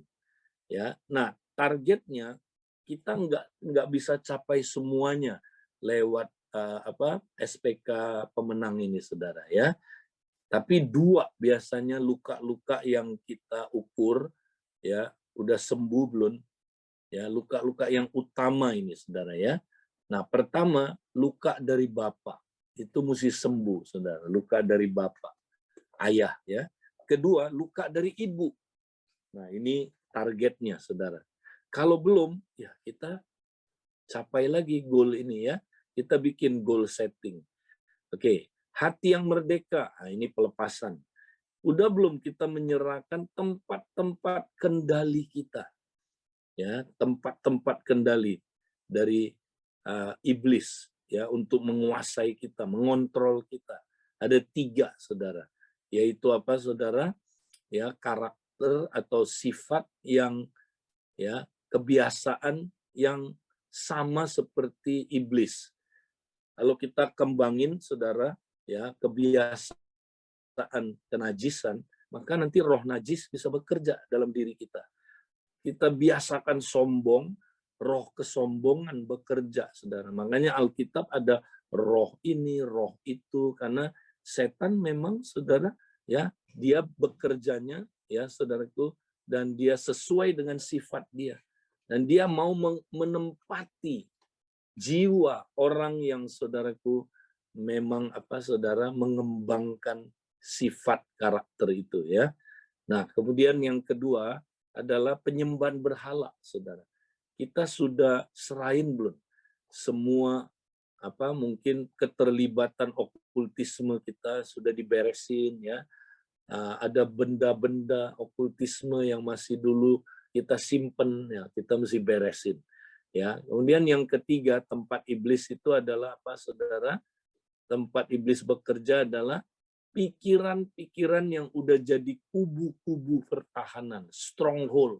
Ya, nah targetnya kita nggak bisa capai semuanya lewat SPK pemenang ini, saudara, ya. Tapi dua biasanya luka-luka yang kita ukur, ya udah sembuh belum, ya luka-luka yang utama ini, saudara, ya. Nah, pertama luka dari bapak itu mesti sembuh, saudara. Luka dari bapak, ayah, ya. Kedua luka dari ibu. Nah, ini targetnya, saudara. Kalau belum, ya kita capai lagi goal ini, ya. Kita bikin goal setting. Oke, hati yang merdeka. Nah, ini pelepasan. Udah belum kita menyerahkan tempat-tempat kendali kita, ya, tempat-tempat kendali dari iblis, ya, untuk menguasai kita, mengontrol kita. Ada 3, saudara. Yaitu apa, saudara? Ya, karakter atau sifat yang, ya, kebiasaan yang sama seperti iblis. Kalau kita kembangin, saudara, ya kebiasaan kenajisan, maka nanti roh najis bisa bekerja dalam diri kita. Kita biasakan sombong, roh kesombongan bekerja, saudara. Makanya Alkitab ada roh ini, roh itu, karena setan memang, saudara, ya dia bekerjanya, ya saudaraku, dan dia sesuai dengan sifat dia. Dan dia mau menempati jiwa orang yang, saudaraku, memang saudara, mengembangkan sifat karakter itu, ya. Nah, kemudian yang kedua adalah penyembahan berhala, saudara. Kita sudah serahin belum semua mungkin keterlibatan okultisme kita sudah diberesin, ya. Ada benda-benda okultisme yang masih dulu kita simpen, ya kita mesti beresin. Ya, kemudian yang ketiga tempat iblis itu adalah apa, saudara? tempat iblis bekerja adalah pikiran-pikiran yang udah jadi kubu-kubu pertahanan, stronghold.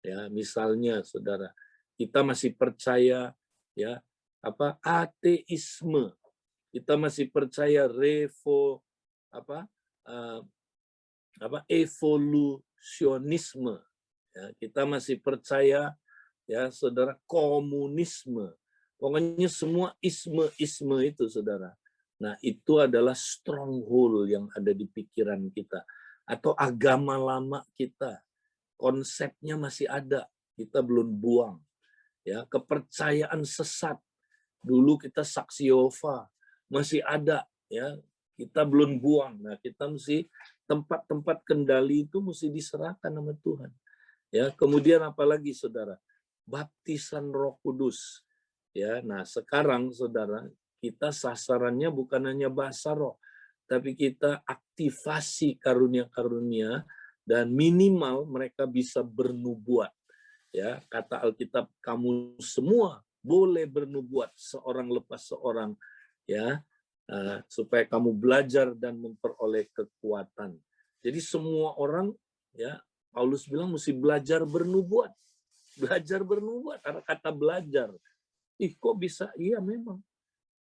Ya, misalnya saudara, kita masih percaya ya ateisme. Kita masih percaya eh, evolusionisme. Ya, kita masih percaya ya saudara komunisme. Pokoknya semua isme-isme itu saudara. Nah, itu adalah stronghold yang ada di pikiran kita. Atau agama lama kita. Konsepnya masih ada, kita belum buang. Ya, kepercayaan sesat. Dulu kita saksi Yehova, masih ada ya. Kita belum buang. Nah, kita mesti tempat-tempat kendali itu mesti diserahkan sama Tuhan. Ya, kemudian apalagi saudara? Baptisan Roh Kudus. Ya, nah sekarang saudara, kita sasarannya bukan hanya bahasa roh, tapi kita aktivasi karunia-karunia dan minimal mereka bisa bernubuat. Ya, kata Alkitab, kamu semua boleh bernubuat seorang lepas seorang, ya, supaya kamu belajar dan memperoleh kekuatan. Jadi semua orang, ya, Paulus bilang mesti belajar bernubuat. Belajar bernubuat, karena kata belajar. Kok bisa? Iya memang.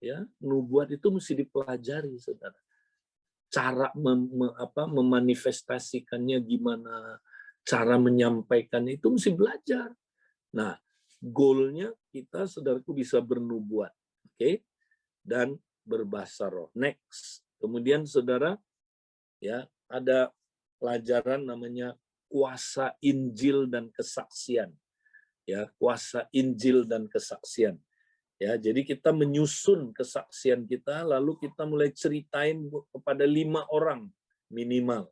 Ya, nubuat itu mesti dipelajari, saudara. Cara memanifestasikannya gimana, cara menyampaikannya itu mesti belajar. Nah, goalnya kita, saudaraku, bisa bernubuat, oke? Dan berbahasa roh. Next. Kemudian, saudara, ya ada pelajaran namanya kuasa Injil dan kesaksian. Ya, kuasa Injil dan kesaksian. Ya, jadi kita menyusun kesaksian kita, lalu kita mulai ceritain kepada 5 orang minimal,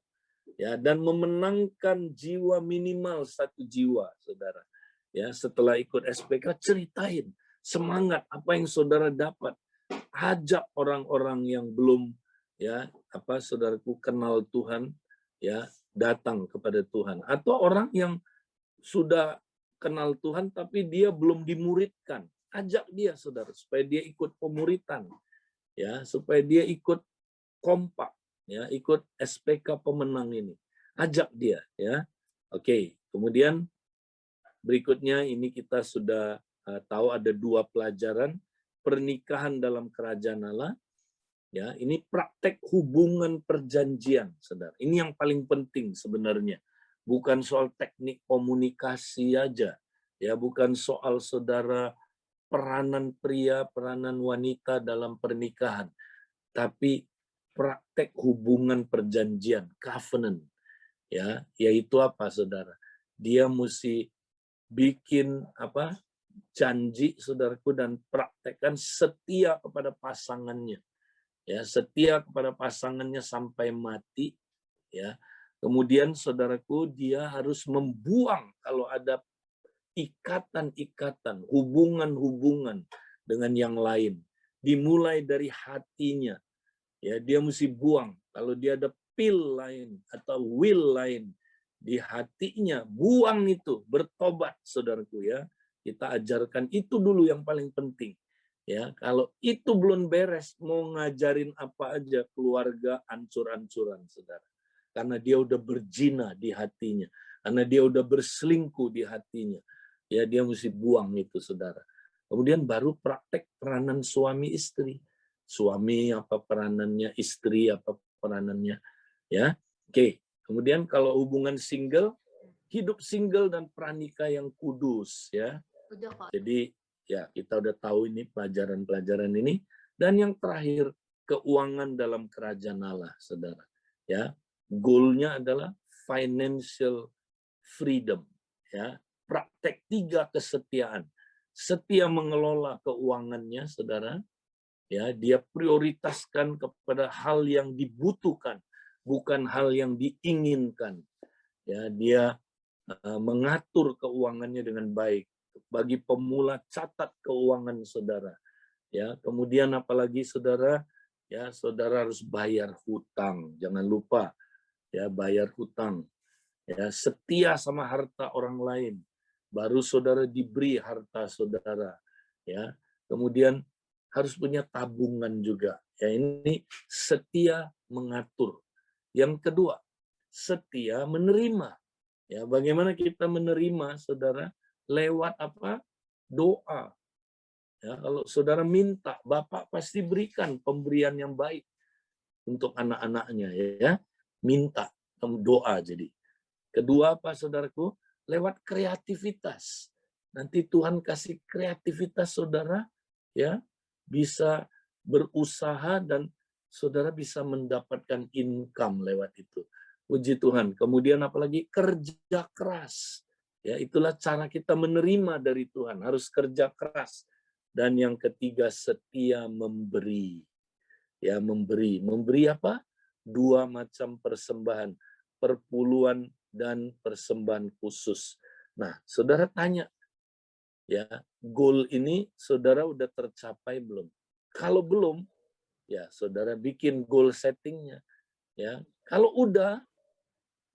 ya, dan memenangkan jiwa minimal 1 jiwa, saudara. Ya, setelah ikut SPK ceritain semangat apa yang saudara dapat, ajak orang-orang yang belum, ya, saudaraku kenal Tuhan, ya, datang kepada Tuhan, atau orang yang sudah kenal Tuhan tapi dia belum dimuridkan, ajak dia saudara supaya dia ikut pemuritan, ya, supaya dia ikut kompak, ya, ikut SPK pemenang ini, ajak dia, ya. Oke, kemudian berikutnya ini kita sudah tahu ada 2 pelajaran pernikahan dalam kerajaan Allah, ya. Ini praktek hubungan perjanjian, saudara. Ini yang paling penting sebenarnya. Bukan soal teknik komunikasi aja, ya, bukan soal saudara peranan pria, peranan wanita dalam pernikahan, tapi praktek hubungan perjanjian, covenant, ya, yaitu apa, saudara? Dia mesti bikin janji, saudaraku, dan praktekkan setia kepada pasangannya, ya, setia kepada pasangannya sampai mati, ya. Kemudian saudaraku, dia harus membuang kalau ada ikatan-ikatan, hubungan-hubungan dengan yang lain. Dimulai dari hatinya. Ya, dia mesti buang. Kalau dia ada pil lain atau will lain di hatinya, buang itu, bertobat, saudaraku, ya. Kita ajarkan itu dulu yang paling penting. Ya, kalau itu belum beres, mau ngajarin apa aja, keluarga ancur-ancuran, saudara. Karena dia udah berzina di hatinya, karena dia udah berselingkuh di hatinya, ya, dia mesti buang itu, saudara. Kemudian baru praktek peranan suami istri, suami apa peranannya, istri apa peranannya, ya. Oke, kemudian kalau hubungan single, hidup single dan pranikah yang kudus, ya. Jadi ya kita udah tahu ini pelajaran-pelajaran ini. Dan yang terakhir, keuangan dalam kerajaan Allah, saudara, ya. Goalnya adalah financial freedom, ya. Praktek 3 kesetiaan. Setia mengelola keuangannya, saudara, ya, dia prioritaskan kepada hal yang dibutuhkan, bukan hal yang diinginkan. Ya, dia mengatur keuangannya dengan baik. Bagi pemula, catat keuangan saudara. Ya, kemudian apalagi saudara, ya, saudara harus bayar hutang. Jangan lupa, ya, bayar hutang. Ya, setia sama harta orang lain, baru saudara diberi harta saudara, ya. Kemudian harus punya tabungan juga, Ya, ini setia mengatur. Yang kedua, setia menerima. Ya, bagaimana kita menerima, saudara? Lewat apa? Doa. Ya, kalau saudara minta, Bapak pasti berikan pemberian yang baik untuk anak-anaknya, ya. Minta, doa jadi. Kedua apa, saudaraku? Lewat kreativitas. Nanti Tuhan kasih kreativitas saudara, ya, bisa berusaha dan saudara bisa mendapatkan income lewat itu. Puji Tuhan. Kemudian apalagi kerja keras. Ya, itulah cara kita menerima dari Tuhan, harus kerja keras. Dan yang ketiga, setia memberi. Ya, memberi. Memberi apa? Dua macam persembahan, perpuluhan dan persembahan khusus. Nah, saudara tanya, ya, goal ini saudara udah tercapai belum? Kalau belum, ya saudara bikin goal settingnya. Ya, kalau udah,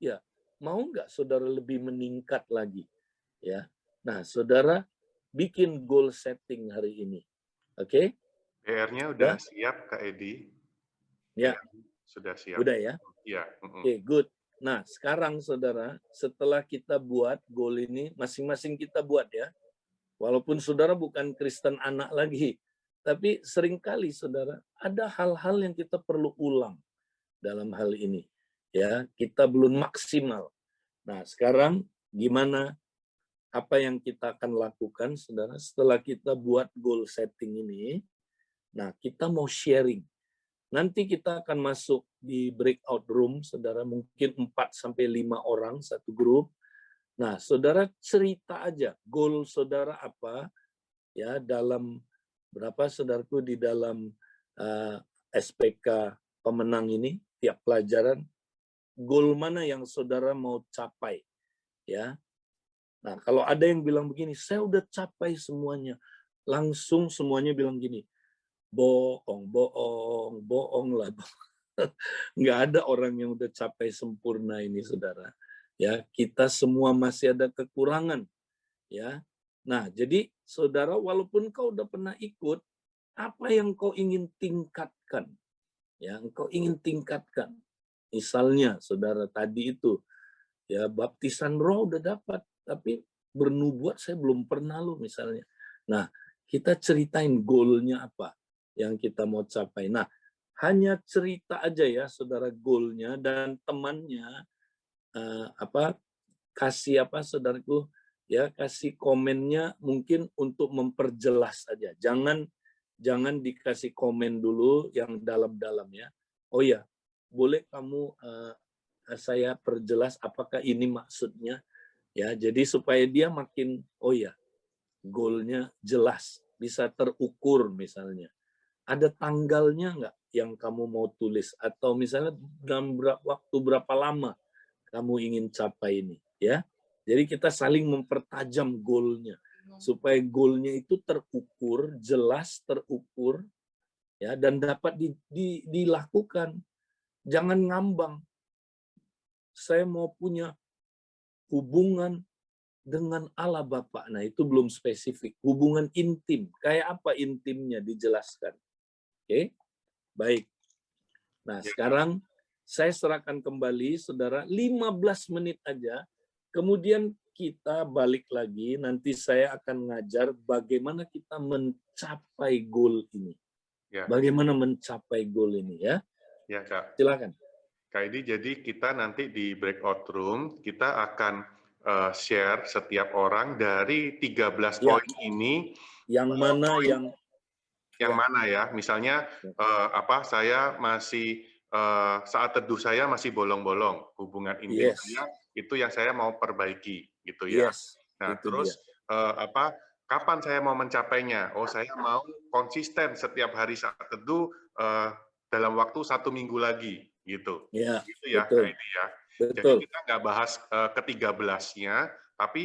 ya mau nggak saudara lebih meningkat lagi? Ya, nah saudara bikin goal setting hari ini, oke? PR-nya udah Udah? siap, Kak Edi. Ya, PR sudah siap. udah ya. Iya. Oke, good. Nah, sekarang saudara, setelah kita buat goal ini, masing-masing kita buat ya. Walaupun saudara bukan Kristen anak lagi, tapi seringkali saudara, ada hal-hal yang kita perlu ulang dalam hal ini. Ya, kita belum maksimal. Nah, sekarang gimana, apa yang kita akan lakukan, saudara, setelah kita buat goal setting ini? Nah, kita mau sharing. Nanti kita akan masuk di breakout room, saudara, mungkin 4-5 orang satu grup. Nah, saudara cerita aja goal saudara apa, ya, dalam berapa, saudaraku, di dalam SPK pemenang ini, tiap pelajaran, goal mana yang saudara mau capai, ya. Nah, kalau ada yang bilang begini, saya udah capai semuanya, langsung semuanya bilang gini, bohong, bohong, bohong lah. Nggak ada orang yang udah capai sempurna ini, saudara. Ya, kita semua masih ada kekurangan. Ya, nah jadi saudara, walaupun kau udah pernah ikut, apa yang kau ingin tingkatkan? Ya, engkau ingin tingkatkan. Misalnya, saudara tadi itu, ya baptisan roh udah dapat, tapi bernubuat saya belum pernah loh misalnya. Nah, kita ceritain goalnya apa yang kita mau capai. Nah, hanya cerita aja ya, saudara, goalnya, dan temannya kasih apa, saudaraku, ya kasih komennya mungkin untuk memperjelas aja. Jangan dikasih komen dulu yang dalam-dalam ya. Oh ya, boleh kamu saya perjelas apakah ini maksudnya, ya. Jadi supaya dia makin, oh ya, goalnya jelas, bisa terukur misalnya. Ada tanggalnya nggak yang kamu mau tulis, atau misalnya dalam waktu berapa lama kamu ingin capai ini, ya. Jadi kita saling mempertajam goalnya supaya goalnya itu terukur, jelas terukur, ya, dan dapat dilakukan. Jangan ngambang. Saya mau punya hubungan dengan Allah Bapa. Nah, itu belum spesifik. Hubungan intim. Kayak apa intimnya, dijelaskan. Oke? Baik. Nah, Ya, sekarang saya serahkan kembali, saudara, 15 menit aja. Kemudian kita balik lagi, nanti saya akan ngajar bagaimana kita mencapai goal ini. ya, Bagaimana mencapai goal ini, ya. ya, Kak. Silakan. Kak Edi, jadi kita nanti di breakout room, kita akan share setiap orang dari 13 Ya, poin ini, yang mana poin yang ya, mana ya, misalnya saya masih saat teduh saya masih bolong-bolong, hubungan intim yes, saya itu yang saya mau perbaiki, gitu ya. yes, Nah, itu dia. terus kapan saya mau mencapainya? Oh, saya mau konsisten setiap hari saat teduh dalam waktu 1 minggu lagi, gitu. Ya, Gitu ya, Kak betul, Edi ya. Jadi betul. kita nggak bahas ke-13-nya, tapi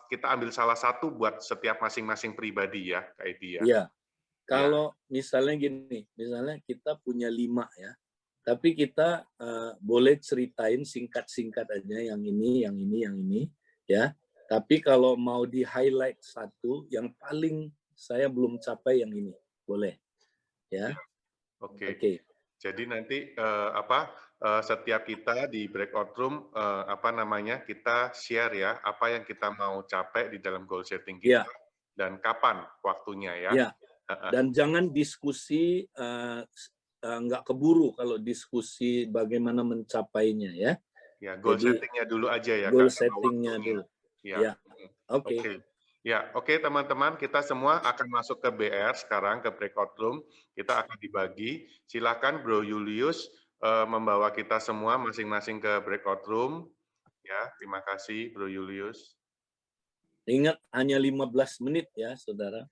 kita ambil salah satu buat setiap masing-masing pribadi ya, Kak Edi ya. Ya, Ya, kalau misalnya gini, misalnya kita punya 5 ya, tapi kita boleh ceritain singkat-singkat aja, yang ini, yang ini, yang ini, ya. Tapi kalau mau di highlight satu, yang paling saya belum capai yang ini, boleh, ya. Oke. Oke. Jadi nanti setiap kita di breakout room kita share ya apa yang kita mau capai di dalam goal setting kita Ya, dan kapan waktunya ya. ya. Dan jangan diskusi nggak keburu kalau diskusi bagaimana mencapainya ya. Ya, goal Jadi settingnya dulu aja ya goal Kak, sama settingnya waktunya. dulu. Ya. Ya, oke. Oke. Ya, oke teman-teman, kita semua akan masuk ke BR sekarang, ke breakout room. Kita akan dibagi. Silakan Bro Julius membawa kita semua masing-masing ke breakout room. Ya, terima kasih Bro Julius. Ingat hanya 15 menit ya, Saudara.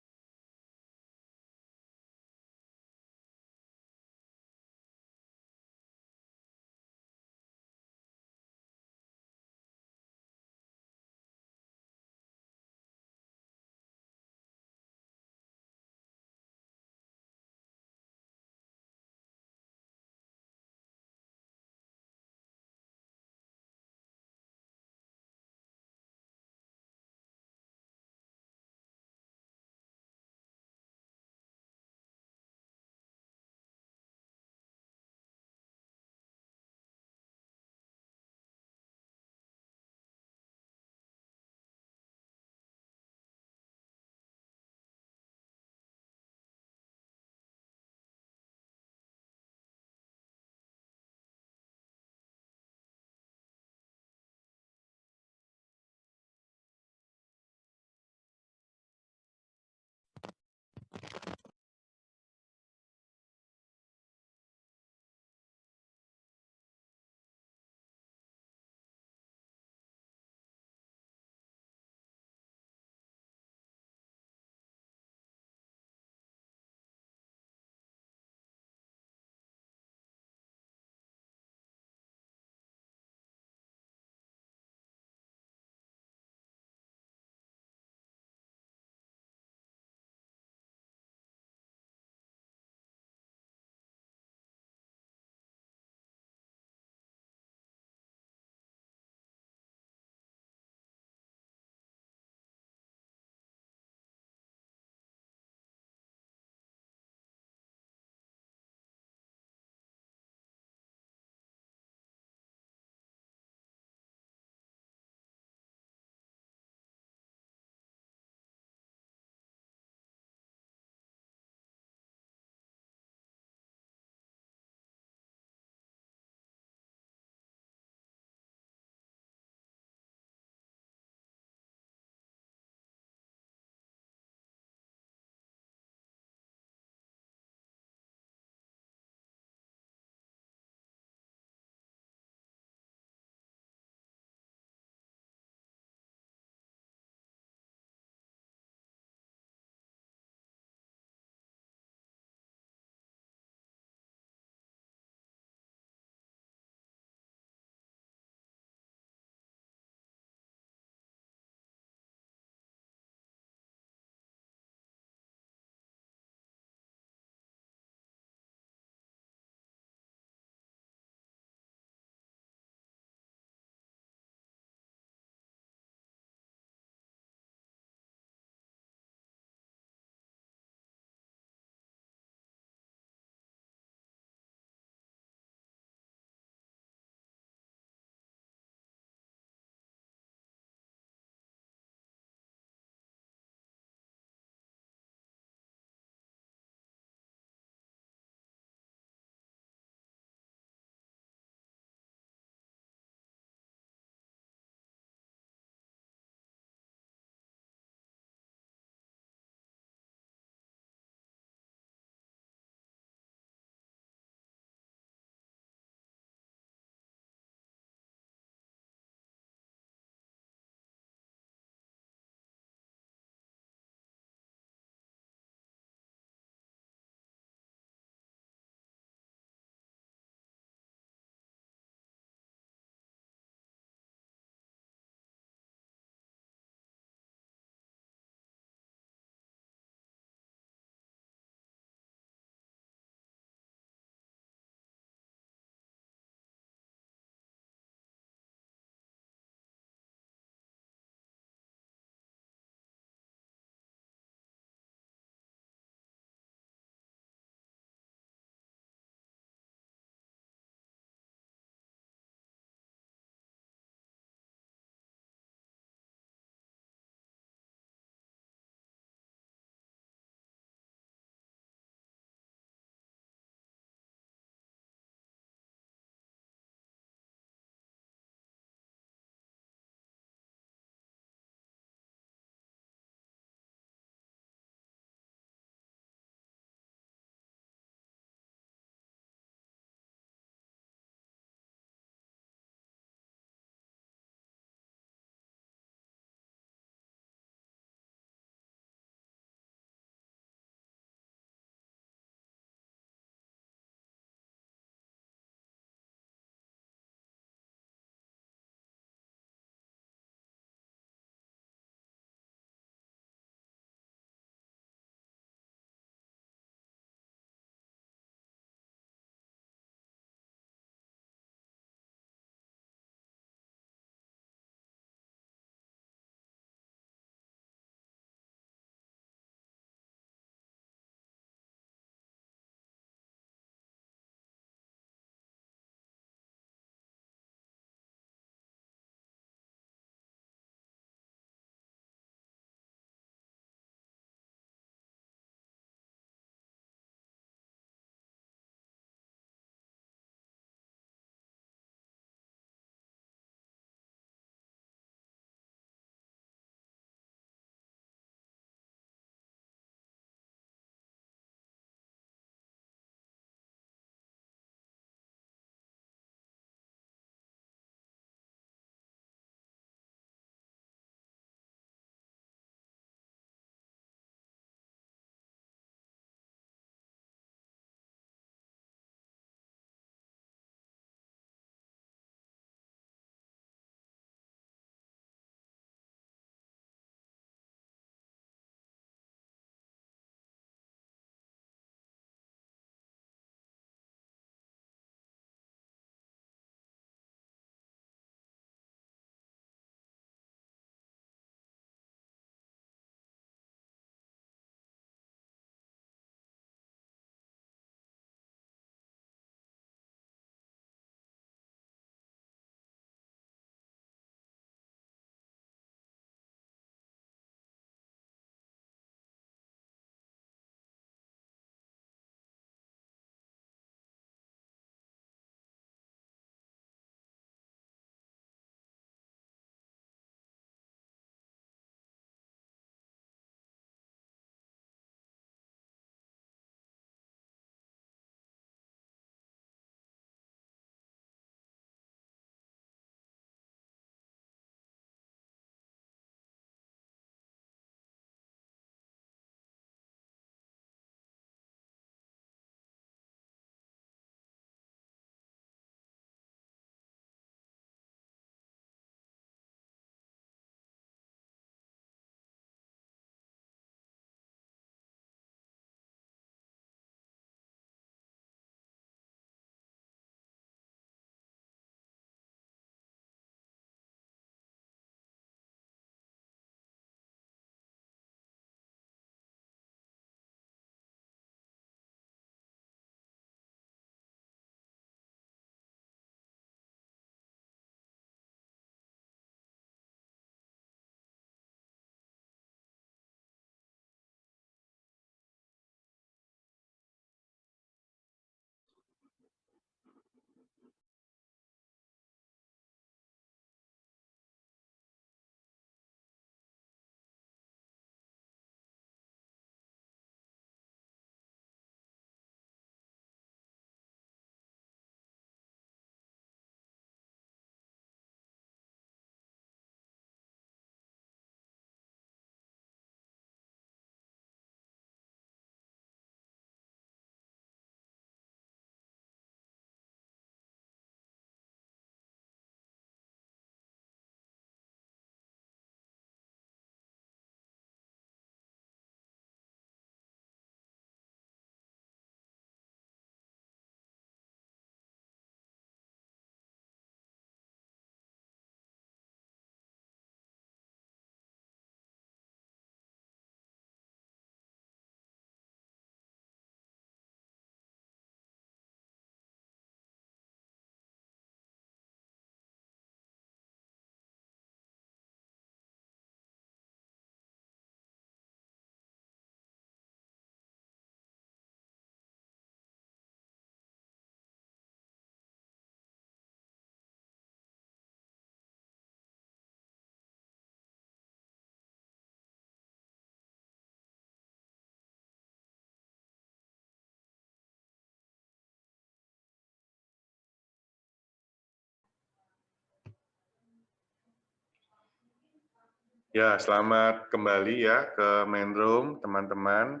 Ya, selamat kembali ya ke main room, teman-teman.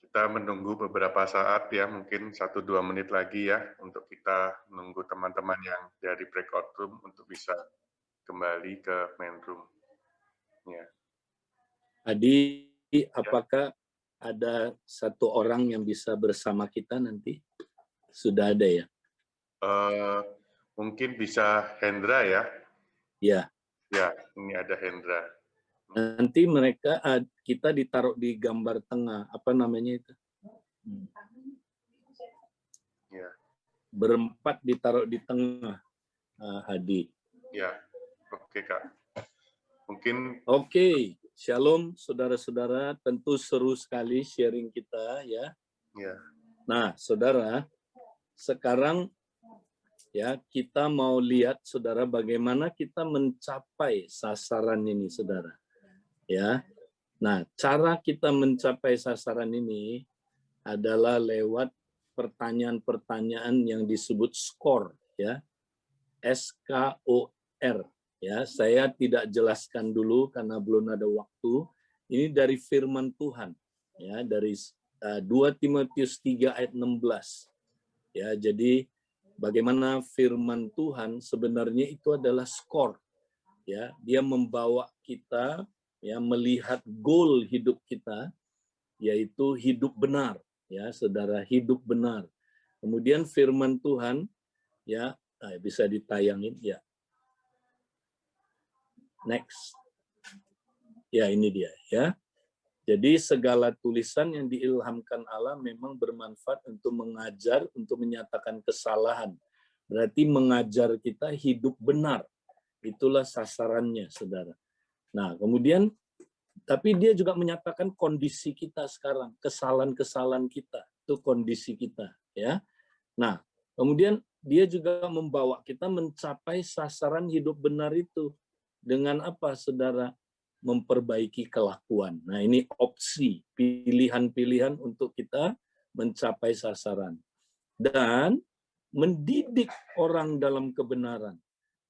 Kita menunggu beberapa saat ya, mungkin 1-2 menit lagi ya, untuk kita menunggu teman-teman yang dari breakout room untuk bisa kembali ke main room. Ya. Adi, Ya. apakah ada satu orang yang bisa bersama kita nanti? Sudah ada ya? Mungkin bisa Hendra ya. Ya. Ya, ini ada Hendra. Nanti mereka kita ditaruh di gambar tengah, apa namanya itu? Ya. Berempat ditaruh di tengah, Hadi. Ya, oke Kak. Mungkin Oke, shalom saudara-saudara. Tentu seru sekali sharing kita ya. ya. Nah, saudara, sekarang ya kita mau lihat saudara bagaimana kita mencapai sasaran ini, saudara. Ya. Nah, cara kita mencapai sasaran ini adalah lewat pertanyaan-pertanyaan yang disebut SCORE ya. SKOR ya. Saya tidak jelaskan dulu karena belum ada waktu. Ini dari firman Tuhan ya, dari 2 Timotius 3 ayat 16. Ya, jadi bagaimana firman Tuhan sebenarnya itu adalah SCORE ya. Dia membawa kita ya melihat goal hidup kita, yaitu hidup benar ya, saudara, hidup benar. Kemudian firman Tuhan ya, bisa ditayangin ya. Next. Ya, ini dia ya. Jadi segala tulisan yang diilhamkan Allah memang bermanfaat untuk mengajar, untuk menyatakan kesalahan. Berarti mengajar kita hidup benar. Itulah sasarannya, saudara. Nah, kemudian tapi dia juga menyatakan kondisi kita sekarang, kesalahan-kesalahan kita, itu kondisi kita, ya. Nah, kemudian dia juga membawa kita mencapai sasaran hidup benar itu dengan apa, saudara? Memperbaiki kelakuan. Nah, ini opsi, pilihan-pilihan untuk kita mencapai sasaran. Dan mendidik orang dalam kebenaran.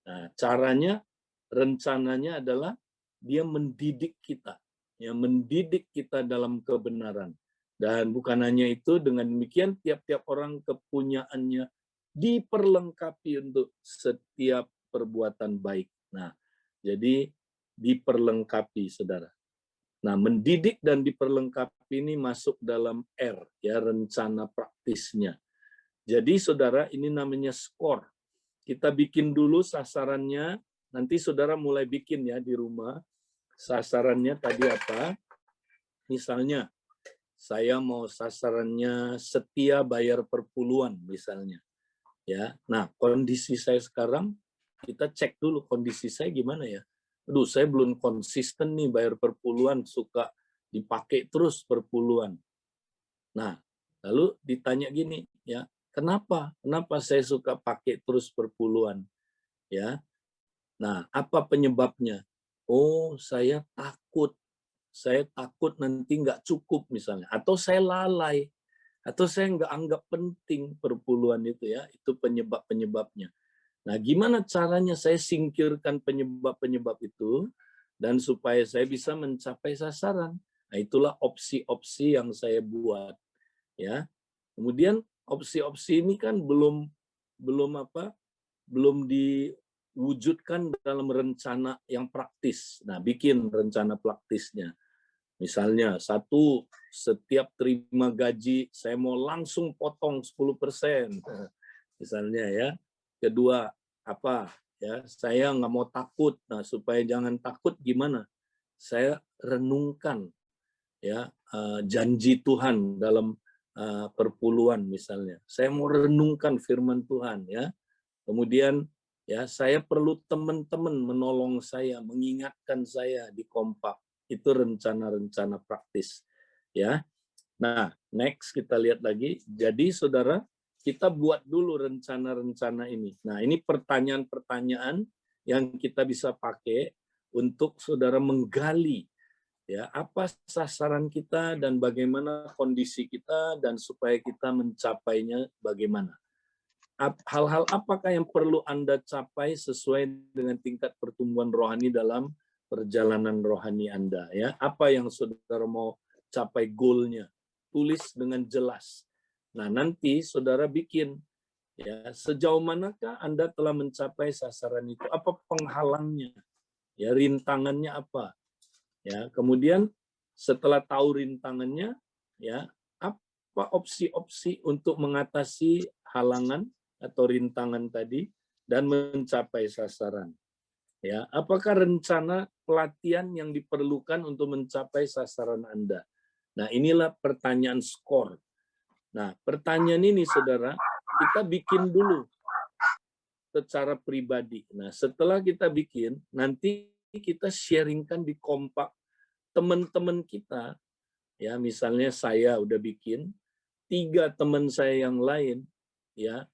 Nah, caranya, rencananya adalah dia mendidik kita. Ya, mendidik kita dalam kebenaran. Dan bukan hanya itu, dengan demikian tiap-tiap orang kepunyaannya diperlengkapi untuk setiap perbuatan baik. Nah, jadi diperlengkapi, saudara. Nah, mendidik dan diperlengkapi ini masuk dalam R, ya, rencana praktisnya. Jadi, saudara, ini namanya SCORE. Kita bikin dulu sasarannya, nanti saudara mulai bikin ya di rumah. Sasarannya tadi apa? Misalnya, saya mau sasarannya setia bayar perpuluhan, misalnya. Ya, nah kondisi saya sekarang, kita cek dulu kondisi saya gimana ya. Aduh, saya belum konsisten nih bayar perpuluhan, suka dipakai terus perpuluhan. Nah, lalu ditanya gini, ya, kenapa? Kenapa saya suka pakai terus perpuluhan? Ya, nah apa penyebabnya? Oh, saya takut. Saya takut nanti nggak cukup misalnya, atau saya lalai, atau saya nggak anggap penting perpuluhan itu ya. Itu penyebab-penyebabnya. Nah, gimana caranya saya singkirkan penyebab-penyebab itu dan supaya saya bisa mencapai sasaran? Nah, itulah opsi-opsi yang saya buat, ya. Kemudian opsi-opsi ini kan belum diwujudkan dalam rencana yang praktis. Nah, bikin rencana praktisnya. Misalnya, satu, setiap terima gaji saya mau langsung potong 10%. Misalnya ya. Kedua, apa? Ya, saya nggak mau takut. Nah, supaya jangan takut gimana? Saya renungkan ya janji Tuhan dalam perpuluhan misalnya. Saya mau renungkan firman Tuhan ya. Kemudian ya saya perlu teman-teman menolong saya, mengingatkan saya di kompak. Itu rencana-rencana praktis ya. Nah, next kita lihat lagi. Jadi saudara, kita buat dulu rencana-rencana ini. Nah, ini pertanyaan-pertanyaan yang kita bisa pakai untuk saudara menggali ya apa sasaran kita dan bagaimana kondisi kita dan supaya kita mencapainya bagaimana. Hal-hal apakah yang perlu Anda capai sesuai dengan tingkat pertumbuhan rohani dalam perjalanan rohani Anda ya. Apa yang saudara mau capai goalnya, tulis dengan jelas. Nah, nanti saudara bikin ya, sejauh manakah Anda telah mencapai sasaran itu? Apa penghalangnya? Ya, rintangannya apa? Ya, kemudian setelah tahu rintangannya, ya, apa opsi-opsi untuk mengatasi halangan atau rintangan tadi dan mencapai sasaran? Ya, apakah rencana pelatihan yang diperlukan untuk mencapai sasaran Anda? Nah, inilah pertanyaan skor. Nah, pertanyaan ini, saudara, kita bikin dulu secara pribadi. Nah, setelah kita bikin, nanti kita sharingkan di kompak teman-teman kita. Ya, misalnya saya udah bikin, 3 teman saya yang lain, ya,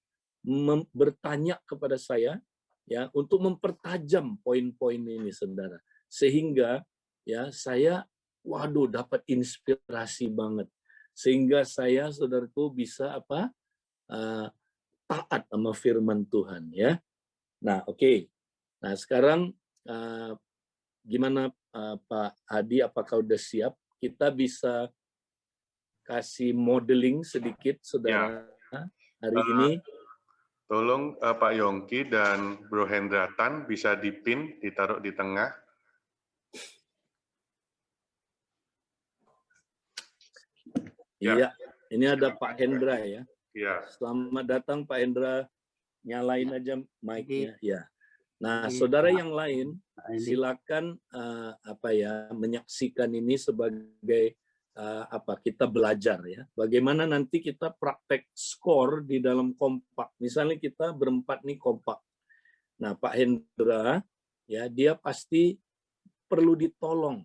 bertanya kepada saya, ya, untuk mempertajam poin-poin ini, saudara, sehingga ya saya waduh dapat inspirasi banget, sehingga saya saudaraku bisa apa taat sama firman Tuhan ya. Nah, oke. Nah, sekarang gimana Pak Hadi, apakah udah siap? Kita bisa kasih modeling sedikit Ya, saudara hari ini. tolong Pak Yongki dan Bro Hendratan bisa dipin, ditaruh di tengah. Iya, ini ada Pak Hendra ya. Iya. Selamat datang Pak Hendra. Nyalain aja mic-nya ya. Nah, saudara yang lain silakan menyaksikan ini sebagai kita belajar ya. Bagaimana nanti kita praktek skor di dalam kompak. Misalnya kita berempat nih kompak. Nah, Pak Hendra ya, dia pasti perlu ditolong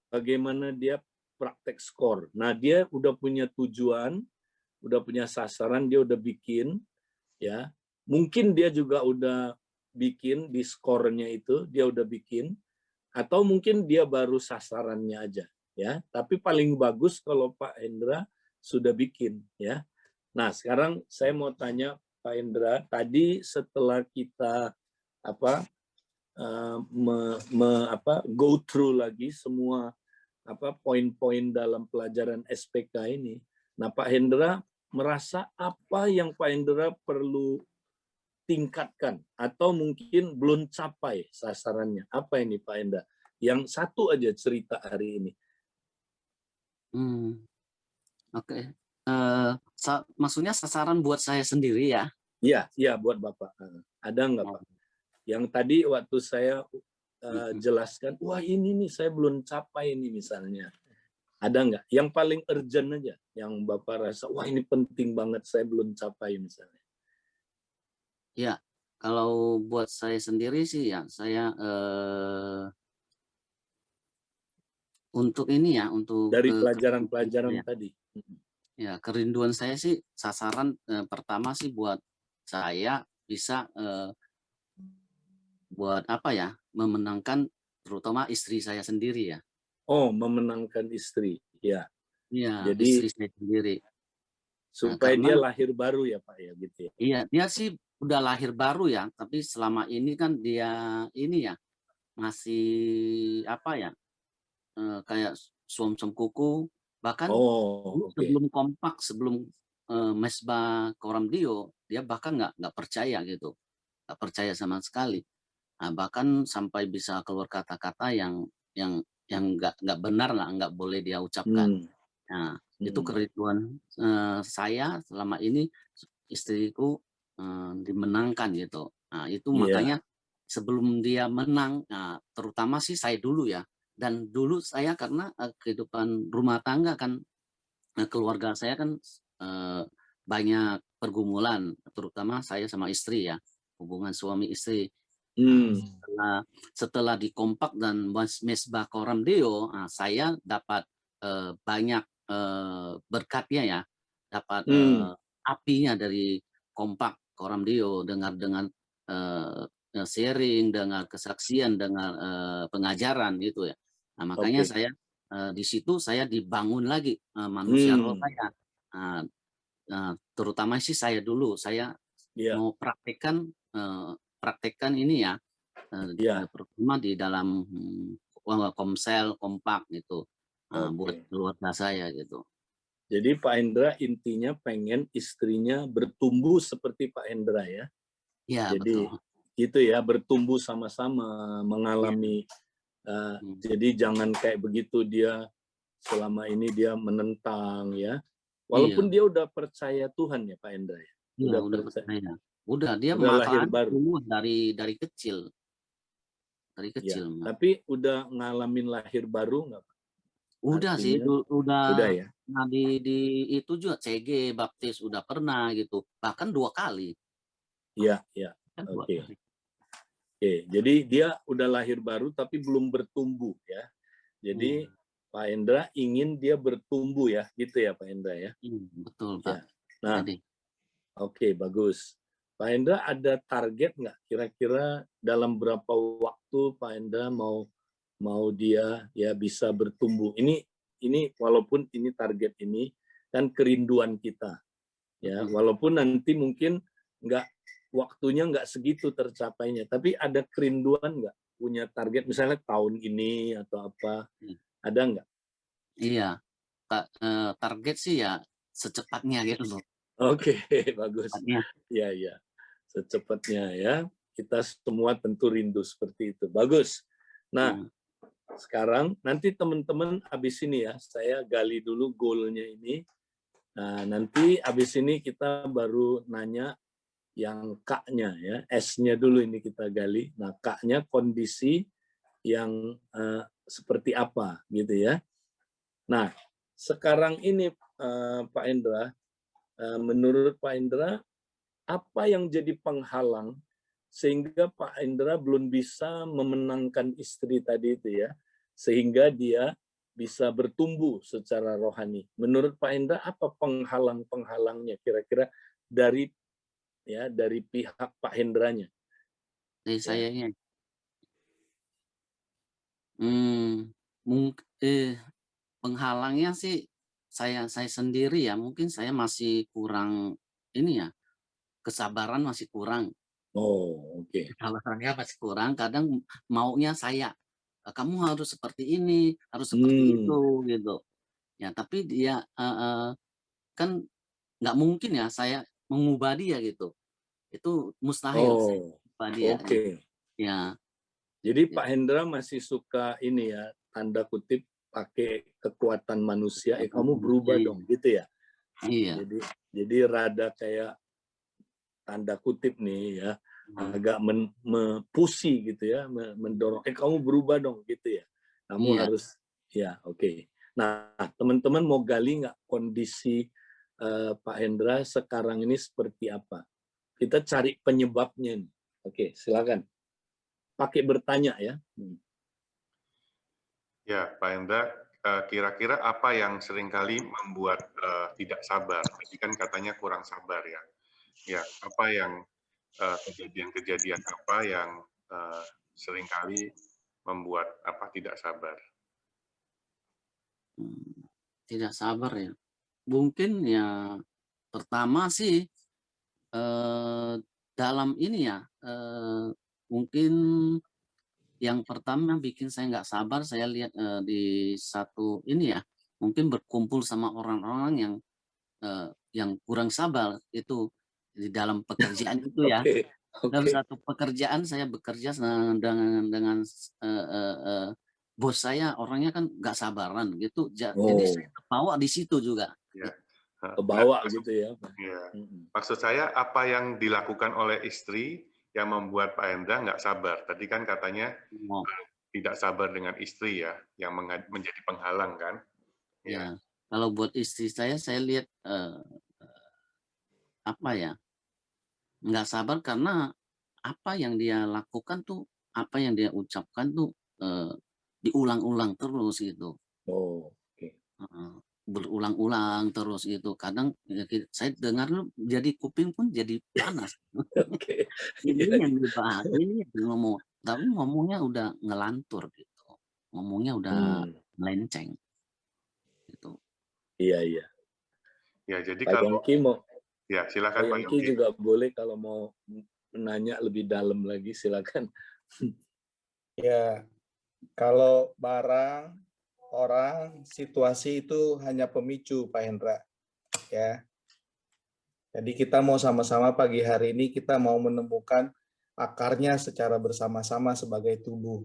bagaimana dia praktek skor. Nah, dia udah punya tujuan, udah punya sasaran, dia udah bikin ya. Mungkin dia juga udah bikin di skornya itu, dia udah bikin, atau mungkin dia baru sasarannya aja ya. Tapi paling bagus kalau Pak Hendra sudah bikin ya. Nah, sekarang saya mau tanya Pak Hendra, tadi setelah kita go through lagi semua poin-poin dalam pelajaran SPK ini. Nah, Pak Hendra merasa apa yang Pak Hendra perlu tingkatkan atau mungkin belum capai sasarannya? Apa ini Pak Hendra? Yang satu aja cerita hari ini. Oke. Maksudnya sasaran buat saya sendiri ya? Iya buat Bapak. Ada nggak Pak? Yang tadi waktu saya jelaskan, wah ini nih saya belum capai ini misalnya. Ada nggak? Yang paling urgent aja, yang Bapak rasa, wah ini penting banget saya belum capai misalnya. Ya, kalau buat saya sendiri sih ya, saya untuk ini ya, untuk dari pelajaran-pelajaran tadi. Ya, kerinduan saya sih sasaran pertama sih buat saya bisa buat apa ya, memenangkan terutama istri saya sendiri ya. Oh, memenangkan istri, ya. Iya, Jadi istri saya sendiri. supaya dia lahir baru ya Pak ya, gitu ya. Iya, dia sih udah lahir baru ya, tapi selama ini kan dia ini ya masih apa ya, kayak suam-suam kuku, bahkan sebelum kompak, sebelum mesbah Koramdio, dia bahkan nggak percaya gitu, nggak percaya sama sekali. Nah, bahkan sampai bisa keluar kata-kata yang nggak benar lah, nggak boleh dia ucapkan. Nah, itu kerinduan saya selama ini, istriku dimenangkan gitu. Nah, itu makanya sebelum dia menang, nah, terutama sih saya dulu ya. Dan dulu saya karena kehidupan rumah tangga kan, keluarga saya kan banyak pergumulan, terutama saya sama istri ya, hubungan suami istri. Nah, setelah dikompak dan mesbah Koramdio, nah, saya dapat banyak berkatnya ya, dapat apinya dari kompak Koramdio, dengan sharing, dengan kesaksian, dengan pengajaran gitu ya. Nah, makanya saya di situ saya dibangun lagi manusia roh saya. Terutama sih saya dulu, saya mau praktekkan ini ya, pertama di dalam Komsel, Kompak gitu. Buat Oke. keluarga saya gitu. Jadi Pak Hendra intinya pengen istrinya bertumbuh seperti Pak Hendra ya. Iya, Jadi betul. gitu ya, bertumbuh sama-sama, Iya. mengalami. Jadi jangan kayak begitu dia selama ini dia menentang ya. Iya, Walaupun dia udah percaya Tuhan ya Pak Hendra ya. iya Udah udah percaya, percaya. Udah dia udah lahir malahan baru. dari kecil. Dari Ya, kecil, Mas. tapi udah ngalamin lahir baru nggak Pak? Udah sih, Artinya udah udah ya. nah di itu juga CG, baptis udah pernah gitu. Bahkan 2 kali. Iya, iya. Kan 2 Oke. kali. Oke, jadi dia udah lahir baru tapi belum bertumbuh ya. Jadi Pak Hendra ingin dia bertumbuh ya, gitu ya Pak Hendra ya. Betul, Pak. Ya. Nah, Jadi oke, bagus. Pak Hendra ada target nggak kira-kira dalam berapa waktu Pak Hendra mau dia ya bisa bertumbuh. Ini walaupun ini target ini kan kerinduan kita ya, walaupun nanti mungkin nggak waktunya nggak segitu tercapainya, tapi ada kerinduan nggak punya target misalnya tahun ini atau apa, ada nggak? iya, target sih ya secepatnya gitu loh. Oke, bagus. Cepatnya. Iya, iya. Secepatnya ya. Kita semua tentu rindu seperti itu. Bagus. Nah, sekarang nanti teman-teman habis ini ya, saya gali dulu goalnya ini. Nah, nanti habis ini kita baru nanya yang K-nya ya, S-nya dulu ini kita gali. Nah, K-nya kondisi yang seperti apa gitu ya. Nah, sekarang ini Pak Hendra, menurut Pak Hendra, apa yang jadi penghalang sehingga Pak Hendra belum bisa memenangkan istri tadi itu ya, sehingga dia bisa bertumbuh secara rohani. Menurut Pak Hendra apa penghalang-penghalangnya kira-kira dari pihak Pak Hendranya? Dari Ya. sayanya. Penghalangnya sih saya sendiri ya, mungkin saya masih kurang ini ya, kesabaran masih kurang. Oh, oke. Kesabarannya masih kurang, kadang maunya saya, "Kamu harus seperti ini, harus seperti itu," gitu. Ya, tapi dia kan nggak mungkin ya saya mengubah dia gitu. Itu mustahil saya Oh, mengubah dia gitu. oke. Ya, Jadi ya. Pak Hendra masih suka ini ya, tanda kutip pakai kekuatan manusia, kamu berubah dong, gitu ya. Iya. Jadi rada kayak tanda kutip nih ya, agak pushi gitu ya, mendorong, kamu berubah dong gitu ya. Kamu Iya. harus, ya oke. Nah, teman-teman mau gali nggak kondisi Pak Hendra sekarang ini seperti apa? Kita cari penyebabnya nih. Oke, silakan. Pakai bertanya ya. Ya, Pak Hendra, kira-kira apa yang seringkali membuat tidak sabar? Tadi kan katanya kurang sabar ya. Ya, apa yang kejadian-kejadian apa yang seringkali membuat tidak sabar? Tidak sabar ya. Mungkin ya pertama sih dalam ini ya, mungkin yang pertama bikin saya nggak sabar, saya lihat, di satu ini ya, mungkin berkumpul sama orang-orang yang kurang sabar itu di dalam pekerjaan itu ya. Oke, Dalam oke. satu pekerjaan saya bekerja dengan bos saya orangnya kan nggak sabaran gitu, jadi saya Oh, terbawa di situ juga. Ya, nah, kebawa gitu ya. ya. Maksud saya apa yang dilakukan oleh istri yang membuat Pak Hendra nggak sabar? Tadi kan katanya Oh, tidak sabar dengan istri ya, yang menjadi penghalang kan? Ya. ya, kalau buat istri saya lihat, apa ya, nggak sabar karena apa yang dia lakukan tuh, apa yang dia ucapkan tuh, diulang-ulang terus gitu. Oh, oke. Heeh, berulang-ulang terus gitu. Kadang ya saya dengar jadi kuping pun jadi panas. Oke. Ini Iya, yang iya. dibahas, ini yang ngomong, tapi ngomongnya udah ngelantur gitu. Ngomongnya udah melenceng gitu. Iya, iya. Ya, jadi Pak kalau Yongki mau, ya Pak silakan Pak Yongki Yongki. juga boleh kalau mau menanya lebih dalam lagi, silakan. Ya, Kalau barang, orang, situasi itu hanya pemicu, Pak Hendra. Ya. Jadi kita mau sama-sama pagi hari ini kita mau menemukan akarnya secara bersama-sama sebagai tubuh.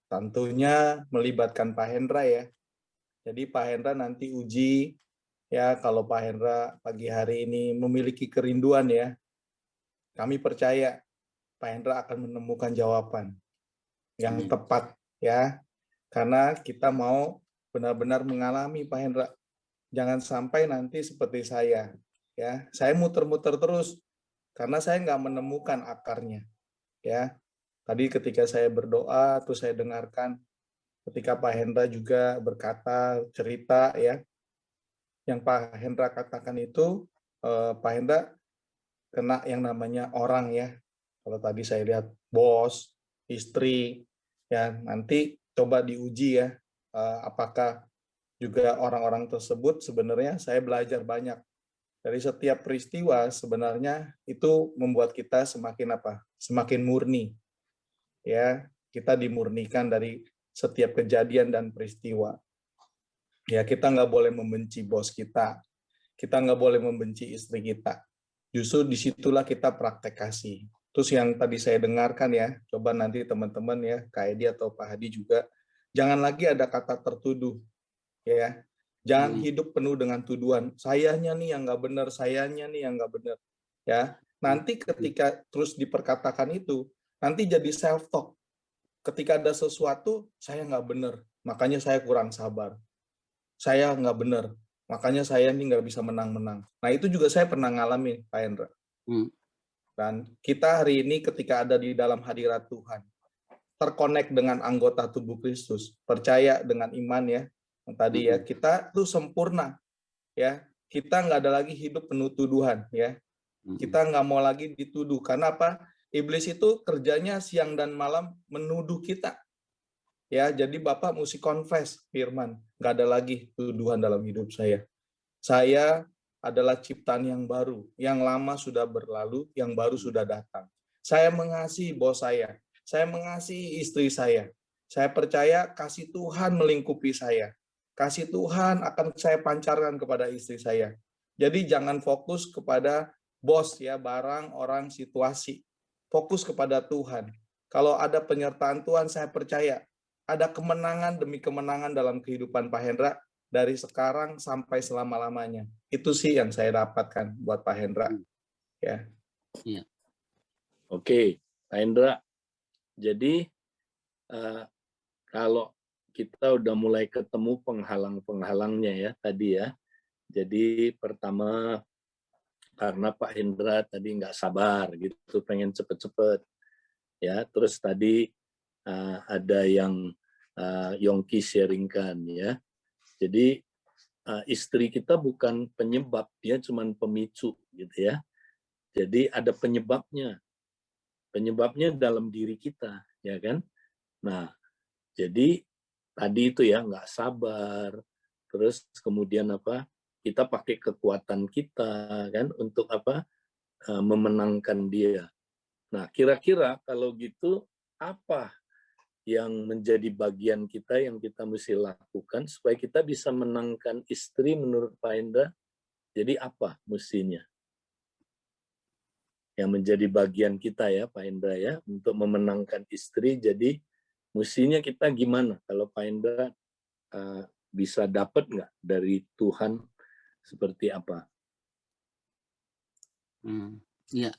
Tentunya melibatkan Pak Hendra ya. Jadi Pak Hendra nanti uji ya, kalau Pak Hendra pagi hari ini memiliki kerinduan ya, kami percaya Pak Hendra akan menemukan jawaban yang tepat ya. Karena kita mau benar-benar mengalami Pak Hendra. Jangan sampai nanti seperti saya ya. Saya muter-muter terus karena saya nggak menemukan akarnya ya. Tadi ketika saya berdoa terus saya dengarkan ketika Pak Hendra juga berkata cerita ya, yang Pak Hendra katakan itu Pak Hendra kena yang namanya orang ya. Kalau tadi saya lihat bos, istri, ya nanti coba diuji ya, apakah juga orang-orang tersebut sebenarnya saya belajar banyak. Dari setiap peristiwa sebenarnya itu membuat kita semakin apa? Semakin murni. Ya, kita dimurnikan dari setiap kejadian dan peristiwa. Ya, kita nggak boleh membenci bos kita nggak boleh membenci istri kita. Justru disitulah kita praktek kasih. Terus yang tadi saya dengarkan ya, coba nanti teman-teman ya, Kak Edi atau Pak Hadi juga, jangan lagi ada kata tertuduh, ya. Jangan hidup penuh dengan tuduhan. Sayanya nih yang nggak benar, sayanya nih yang nggak benar, ya. Nanti ketika terus diperkatakan itu, nanti jadi self talk. Ketika ada sesuatu, saya nggak benar, makanya saya kurang sabar. Saya nggak benar, makanya saya ini nggak bisa menang-menang. Nah itu juga saya pernah ngalamin, Pak Hendra. Dan kita hari ini ketika ada di dalam hadirat Tuhan, terkonek dengan anggota tubuh Kristus, percaya dengan iman ya, yang tadi ya, kita tuh sempurna, ya. Kita nggak ada lagi hidup penuh tuduhan, ya. Kita nggak mau lagi dituduh, karena apa? Iblis itu kerjanya siang dan malam menuduh kita. Ya, jadi Bapak mesti confess, firman, nggak ada lagi tuduhan dalam hidup saya. Saya adalah ciptaan yang baru, yang lama sudah berlalu, yang baru sudah datang. Saya mengasihi bos saya mengasihi istri saya percaya kasih Tuhan melingkupi saya. Kasih Tuhan akan saya pancarkan kepada istri saya. Jadi jangan fokus kepada bos ya, barang, orang, situasi. Fokus kepada Tuhan. Kalau ada penyertaan Tuhan, saya percaya ada kemenangan demi kemenangan dalam kehidupan Pak Hendra dari sekarang sampai selama-lamanya. Itu sih yang saya dapatkan buat Pak Hendra. Ya. Iya. Oke, Pak Hendra. Jadi kalau kita udah mulai ketemu penghalang-penghalangnya ya tadi ya. Jadi pertama karena Pak Hendra tadi nggak sabar gitu, pengen cepet-cepet. Ya, terus tadi ada yang Yongki sharingkan ya. Jadi istri kita bukan penyebab, dia cuma pemicu gitu ya. Jadi ada penyebabnya. Penyebabnya dalam diri kita, ya kan? Nah, jadi tadi itu ya nggak sabar, terus kemudian apa? Kita pakai kekuatan kita kan untuk apa? Memenangkan dia. Nah, kira-kira kalau gitu apa yang menjadi bagian kita yang kita mesti lakukan supaya kita bisa menangkan istri menurut Pak Hendra? Jadi apa mestinya? Yang menjadi bagian kita ya Pak Hendra ya untuk memenangkan istri. Jadi mestinya kita gimana kalau Pak Hendra bisa dapat nggak dari Tuhan seperti apa? Ya,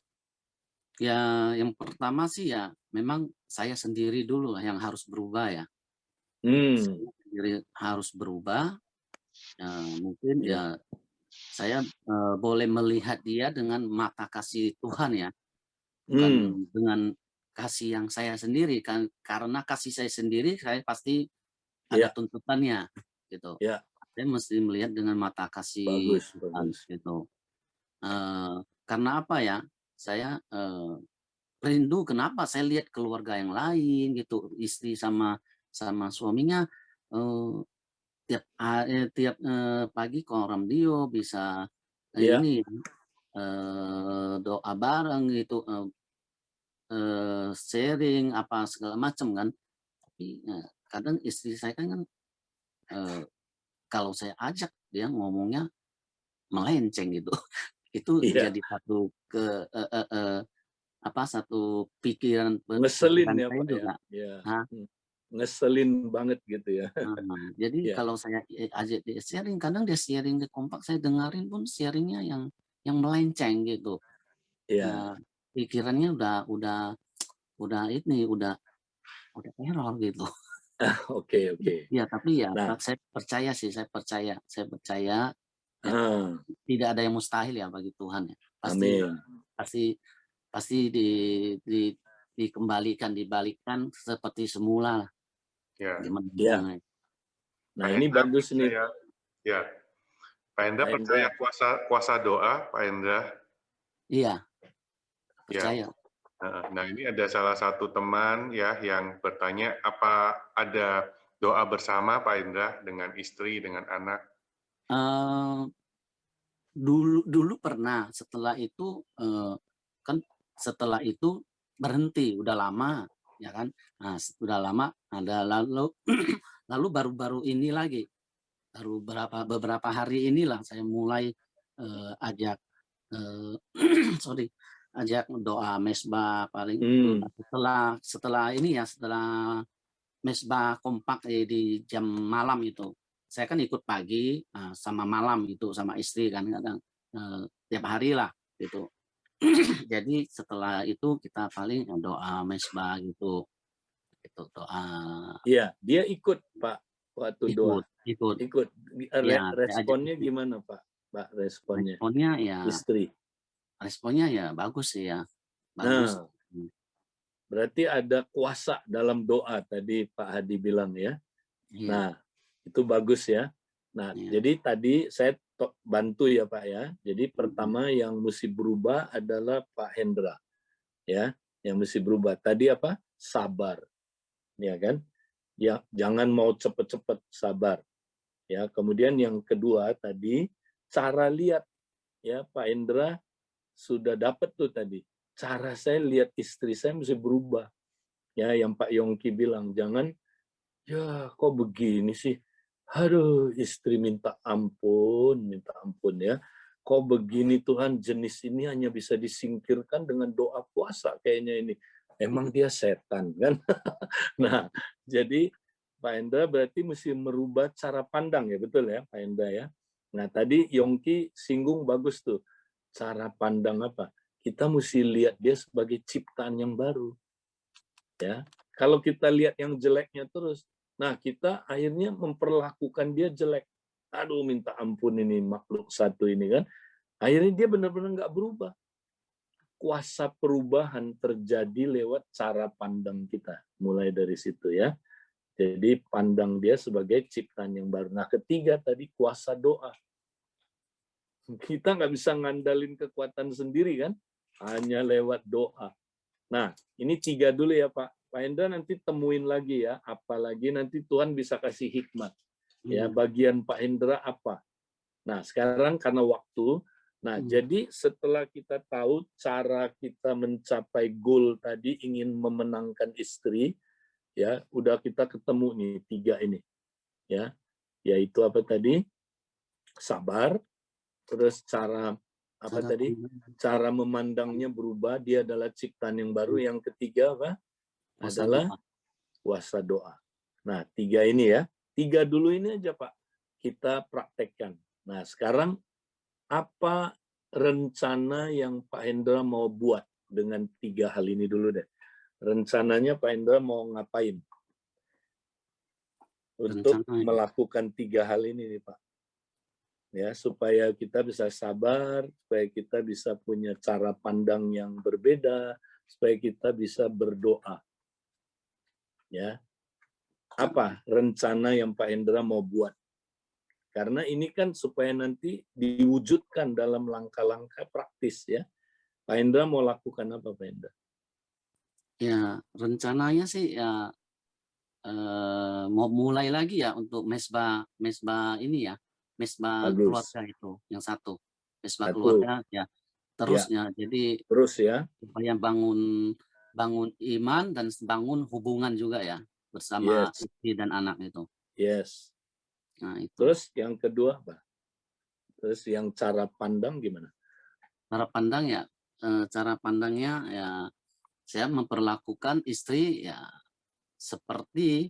ya yang pertama sih ya memang saya sendiri dulu yang harus berubah ya. Saya sendiri harus berubah. Mungkin ya saya boleh melihat dia dengan mata kasih Tuhan ya, bukan dengan kasih yang saya sendiri kan, karena kasih saya sendiri saya pasti ada tuntutannya gitu. Saya mesti melihat dengan mata kasih Tuhan gitu. Karena apa ya? Saya rindu kenapa saya lihat keluarga yang lain gitu, istri sama suaminya tiap pagi koram dio bisa ini doa bareng gitu, sharing apa segala macam kan. Tapi kadang istri saya kan kalau saya ajak dia ngomongnya melenceng gitu. Itu Iya, jadi satu satu pikiran ngeselin pikiran ya saya Pak ya. juga. Ya, Nah, ngeselin banget gitu ya. jadi Ya, kalau saya ajak dia sharing, kadang dia sharing di kompak, saya dengerin pun sharingnya yang melenceng gitu. ya. Pikirannya udah ini, udah error gitu. Oke, oke. Ya, tapi ya Nah, saya percaya sih, saya percaya ya, ah, tidak ada yang mustahil ya bagi Tuhan ya. Pasti amin. pasti pasti dibalikkan seperti semula lah. Ya, Gimana Ya, gimana. nah Pak ini Hendra bagus nih percaya, ya, Pak Hendra Pak percaya Hendra. kuasa doa, Pak Hendra? Iya, Ya. percaya. Nah, ini ada salah satu teman ya yang bertanya, apa ada doa bersama Pak Hendra dengan istri, dengan anak? Eh, dulu pernah, setelah itu setelah itu berhenti, udah lama ya kan. Nah, udah lama ada lalu lalu baru-baru ini lagi, baru beberapa hari inilah saya mulai ajak sorry, ajak doa mesbah paling setelah ini ya, setelah mesbah kompak di jam malam itu. Saya kan ikut pagi sama malam itu sama istri kan, kadang tiap hari lah gitu. Jadi setelah itu kita paling doa mesbah gitu, itu doa Iya, dia ikut Pak waktu doa. ikut Ikut. ya, saya ajak Responnya istri. gimana Pak? Pak, responnya Responnya istri. ya bagus sih ya, bagus. Nah, berarti ada kuasa dalam doa tadi Pak Hadi bilang ya. Iya, Nah, itu bagus ya. Nah, iya. jadi tadi saya bantu ya Pak ya. Jadi pertama yang mesti berubah adalah Pak Hendra. Ya, yang mesti berubah. Tadi apa? Sabar. Ya kan? Ya, jangan mau cepet-cepet, sabar. Ya, kemudian yang kedua tadi cara lihat ya Pak Hendra sudah dapat tuh tadi. Cara saya lihat istri saya mesti berubah. Ya, yang Pak Yongki bilang, jangan ya kok begini sih. Aduh, istri minta ampun ya. Kok begini Tuhan, jenis ini hanya bisa disingkirkan dengan doa puasa kayaknya ini. Emang dia setan kan? Nah, jadi Pak Hendra berarti mesti merubah cara pandang ya, betul ya Pak Hendra ya. Nah, tadi Yongki singgung bagus tuh. Cara pandang apa? Kita mesti lihat dia sebagai ciptaan yang baru. Ya. Kalau kita lihat yang jeleknya terus, nah kita akhirnya memperlakukan dia jelek. Aduh, minta ampun ini makhluk satu ini kan. Akhirnya dia benar-benar nggak berubah. Kuasa perubahan terjadi lewat cara pandang kita. Mulai dari situ ya. Jadi pandang dia sebagai ciptaan yang baru. Nah, ketiga tadi kuasa doa. Kita nggak bisa ngandalin kekuatan sendiri kan, hanya lewat doa. Nah, ini 3 dulu ya Pak. Pak Hendra nanti temuin lagi ya, apalagi nanti Tuhan bisa kasih hikmat. Ya, bagian Pak Hendra apa? Nah, sekarang karena waktu, nah jadi setelah kita tahu cara kita mencapai goal tadi, ingin memenangkan istri, ya udah kita ketemu nih 3 ini ya, yaitu apa tadi, sabar, terus cara apa tadi, cara memandangnya berubah, dia adalah ciptaan yang baru, yang ketiga apa, adalah kuasa doa. Nah 3 ini ya, 3 dulu ini aja Pak kita praktekkan. Nah sekarang apa rencana yang Pak Hendra mau buat dengan 3 hal ini dulu deh. Rencananya Pak Hendra mau ngapain untuk melakukan 3 hal ini nih Pak? Ya, supaya kita bisa sabar, supaya kita bisa punya cara pandang yang berbeda, supaya kita bisa berdoa. Ya. Apa rencana yang Pak Hendra mau buat? Karena ini kan supaya nanti diwujudkan dalam langkah-langkah praktis ya. Pak Hendra mau lakukan apa Pak Hendra? Ya, rencananya sih ya mau mulai lagi ya untuk mesbah ini ya, mesbah keluarga itu yang satu. Mesbah keluarga ya terusnya. Jadi terus ya. supaya bangun iman dan bangun hubungan juga ya. bersama istri dan anak itu. Yes. Nah, itu. Terus yang kedua apa? Terus yang cara pandang gimana? Cara pandang ya, cara pandangnya ya saya memperlakukan istri ya seperti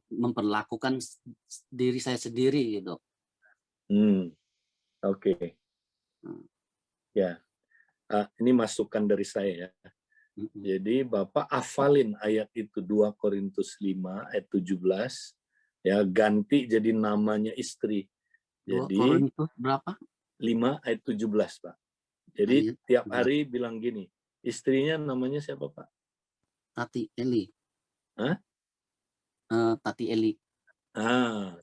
memperlakukan diri saya sendiri gitu. Oke. Ya, ini masukan dari saya ya. Jadi Bapak hafalin ayat itu 2 Korintus 5 ayat 17 ya, ganti jadi namanya istri. 2 Jadi Korintus berapa? 5 ayat 17, Pak. Jadi tiap hari bilang gini, istrinya namanya siapa, Pak? Tati Eli. Hah? Tati Eli.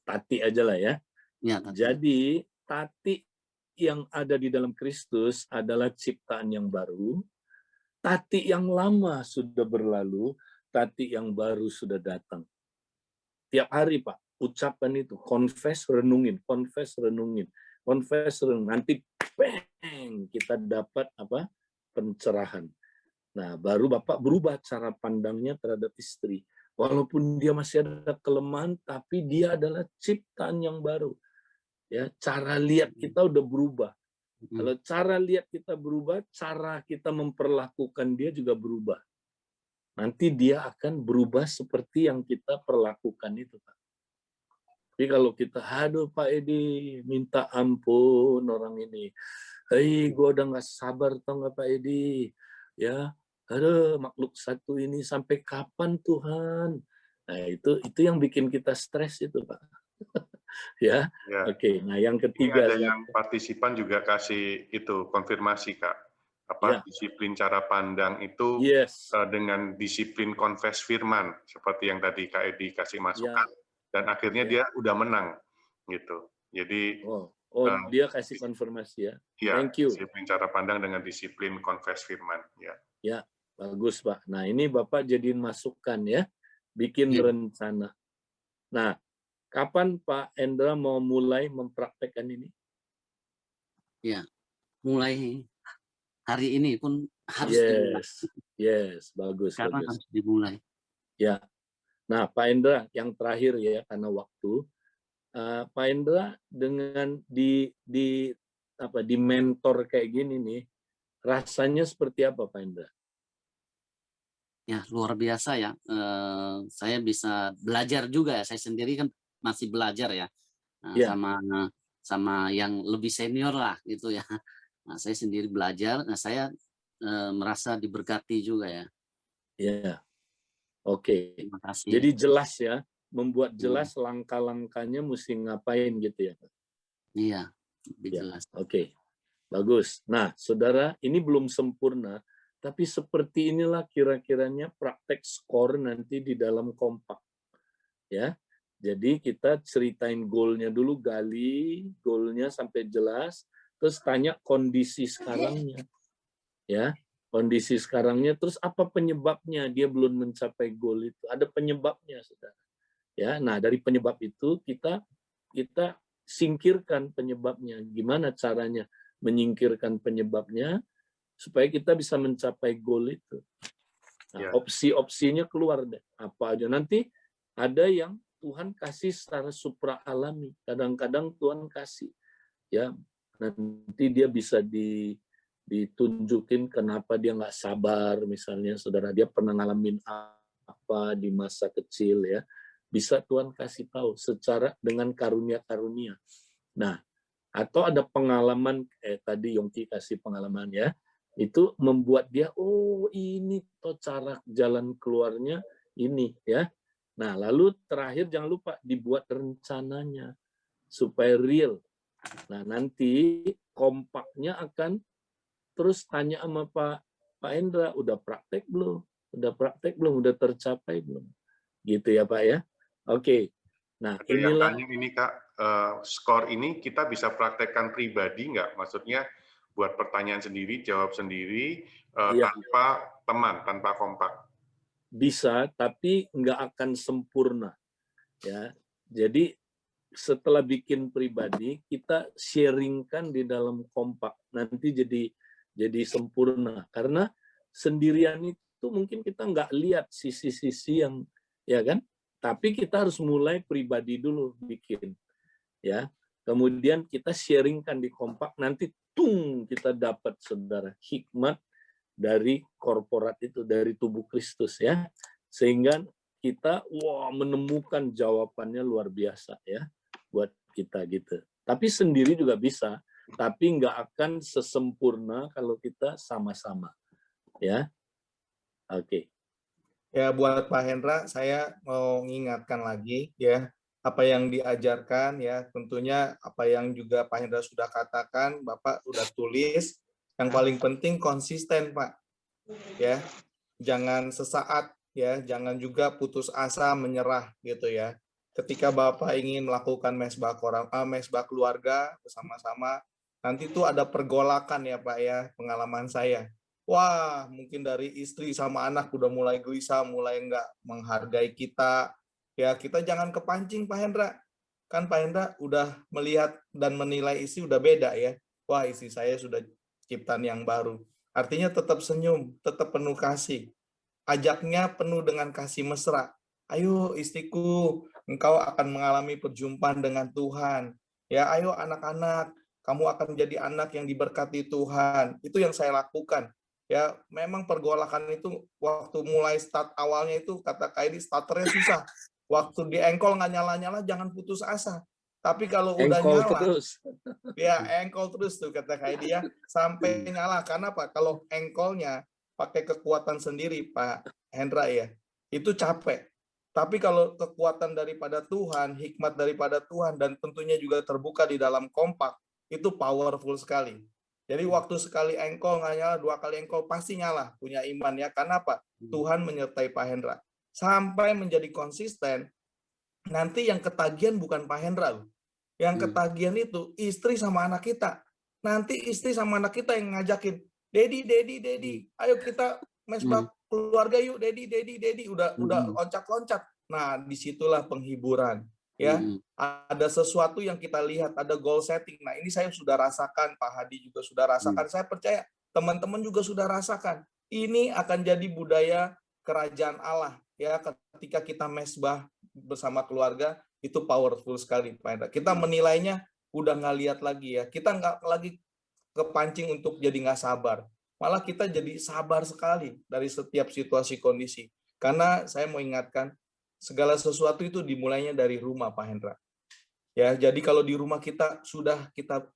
Tati aja lah ya. Ya, Tati. Jadi Tati yang ada di dalam Kristus adalah ciptaan yang baru. Tati yang lama sudah berlalu, Tati yang baru sudah datang. Tiap hari, Pak, ucapan itu, confess, renungin, confess, renungin, confess, renungin. Nanti, bang, kita dapat apa? Pencerahan. Nah, baru Bapak berubah cara pandangnya terhadap istri. Walaupun dia masih ada kelemahan, tapi dia adalah ciptaan yang baru. Ya, cara lihat kita udah berubah. Kalau cara lihat kita berubah, cara kita memperlakukan dia juga berubah. Nanti dia akan berubah seperti yang kita perlakukan itu, Pak. Jadi kalau kita, aduh Pak Edi, minta ampun orang ini. Hei, gue udah nggak sabar, tau nggak Pak Edi? Ya, aduh makhluk satu ini sampai kapan Tuhan? Nah itu yang bikin kita stres itu, Pak. Ya. Oke. Nah yang ketiga, ini ada yang partisipan juga kasih itu konfirmasi Kak, disiplin cara pandang itu dengan disiplin confess firman seperti yang tadi Kak Edi kasih masukan, dan akhirnya dia udah menang gitu. Jadi dia kasih konfirmasi ya. Thank you. Disiplin cara pandang dengan disiplin confess firman ya bagus Pak. Nah ini Bapak jadiin masukan ya, bikin rencana. Nah kapan Pak Endra mau mulai mempraktekkan ini? Ya, mulai hari ini pun harus dimulai. Yes, bagus. Sekarang harus dimulai. Ya, nah Pak Endra yang terakhir ya karena waktu, Pak Endra dengan di mentor kayak gini nih, rasanya seperti apa Pak Endra? Ya luar biasa ya. Saya bisa belajar juga ya. Saya sendiri kan masih belajar ya, sama yang lebih senior lah gitu ya. Nah, saya sendiri belajar, nah saya merasa diberkati juga ya. Iya, oke. Terima kasih. Jadi jelas ya, membuat jelas langkah-langkahnya mesti ngapain gitu ya Pak? Iya, lebih jelas. Oke, bagus. Nah, saudara, ini belum sempurna, tapi seperti inilah kira-kiranya praktek skor nanti di dalam kompak. Ya. Jadi kita ceritain goalnya dulu, gali goalnya sampai jelas, terus tanya kondisi sekarangnya, ya kondisi sekarangnya, terus apa penyebabnya dia belum mencapai goal itu? Ada penyebabnya, saudara. Ya, nah dari penyebab itu kita singkirkan penyebabnya. Gimana caranya menyingkirkan penyebabnya supaya kita bisa mencapai goal itu? Nah, opsi-opsinya keluar deh. Apa aja nanti ada yang Tuhan kasih secara supra alami. Kadang-kadang Tuhan kasih, ya nanti dia bisa ditunjukin kenapa dia nggak sabar, misalnya saudara, dia pernah ngalamin apa di masa kecil ya, bisa Tuhan kasih tahu secara dengan karunia-karunia. Nah, atau ada pengalaman tadi Yongki kasih pengalaman ya, itu membuat dia ini toh cara jalan keluarnya ini ya. Nah, lalu terakhir jangan lupa dibuat rencananya supaya real. Nah, nanti kompaknya akan terus tanya sama Pak Endra, udah praktek belum? Udah praktek belum? Udah tercapai belum? Gitu ya Pak ya. Oke. Nah, inilah. Yang tanya ini Kak, skor ini kita bisa praktekkan pribadi nggak? Maksudnya buat pertanyaan sendiri, jawab sendiri, tanpa teman, tanpa kompak. Bisa, tapi nggak akan sempurna. Ya, jadi setelah bikin pribadi, kita sharingkan di dalam kompak. Nanti jadi sempurna. Karena sendirian itu mungkin kita nggak lihat sisi-sisi ya kan? Tapi kita harus mulai pribadi dulu bikin, ya. Kemudian kita sharingkan di kompak, nanti kita dapat saudara hikmat dari korporat itu, dari tubuh Kristus ya, sehingga kita menemukan jawabannya luar biasa ya buat kita gitu. Tapi sendiri juga bisa, tapi nggak akan sesempurna kalau kita sama-sama ya. Oke. Ya, buat Pak Hendra, saya mau mengingatkan lagi ya, apa yang diajarkan ya, tentunya apa yang juga Pak Hendra sudah katakan, Bapak sudah tulis. Yang paling penting konsisten, Pak. Ya, jangan sesaat ya, jangan juga putus asa menyerah gitu ya. Ketika Bapak ingin melakukan mesbah keluarga bersama-sama, nanti tuh ada pergolakan ya Pak ya, pengalaman saya. Wah, mungkin dari istri sama anak udah mulai gelisah, mulai nggak menghargai kita. Ya, kita jangan kepancing Pak Hendra. Kan Pak Hendra udah melihat dan menilai istri udah beda ya. Wah, istri saya sudah ciptaan yang baru. Artinya tetap senyum, tetap penuh kasih. Ajaknya penuh dengan kasih mesra. Ayo istriku, engkau akan mengalami perjumpaan dengan Tuhan. Ya, ayo anak-anak, kamu akan menjadi anak yang diberkati Tuhan. Itu yang saya lakukan. Ya, memang pergolakan itu waktu mulai start awalnya itu kata Kaidi starternya susah. Waktu di engkol nggak nyala-nyala jangan putus asa. Tapi kalau udah Engkol nyala, terus. ya engkol terus tuh kata Kaidi ya, sampai nyala. Karena apa? Kalau engkolnya pakai kekuatan sendiri Pak Hendra ya, itu capek. Tapi kalau kekuatan daripada Tuhan, hikmat daripada Tuhan, dan tentunya juga terbuka di dalam kompak, itu powerful sekali. Jadi waktu sekali engkol nggak nyala, 2 kali engkol pasti nyala, punya iman ya. Karena apa? Tuhan menyertai Pak Hendra. Sampai menjadi konsisten, nanti yang ketagihan bukan Pak Hendra loh. Yang ketagihan itu istri sama anak kita. Nanti istri sama anak kita yang ngajakin, Dedi, ayo kita mesbah keluarga yuk, Dedi, udah loncat-loncat. Nah, disitulah penghiburan. Ya, ada sesuatu yang kita lihat, ada goal setting. Nah, ini saya sudah rasakan, Pak Hadi juga sudah rasakan. Saya percaya teman-teman juga sudah rasakan. Ini akan jadi budaya kerajaan Allah. Ya, ketika kita mesbah bersama keluarga, itu powerful sekali, Pak Hendra. Kita menilainya udah nggak lihat lagi ya. Kita nggak lagi kepancing untuk jadi nggak sabar. Malah kita jadi sabar sekali dari setiap situasi kondisi. Karena saya mau ingatkan, segala sesuatu itu dimulainya dari rumah, Pak Hendra. Ya, jadi kalau di rumah kita sudah kita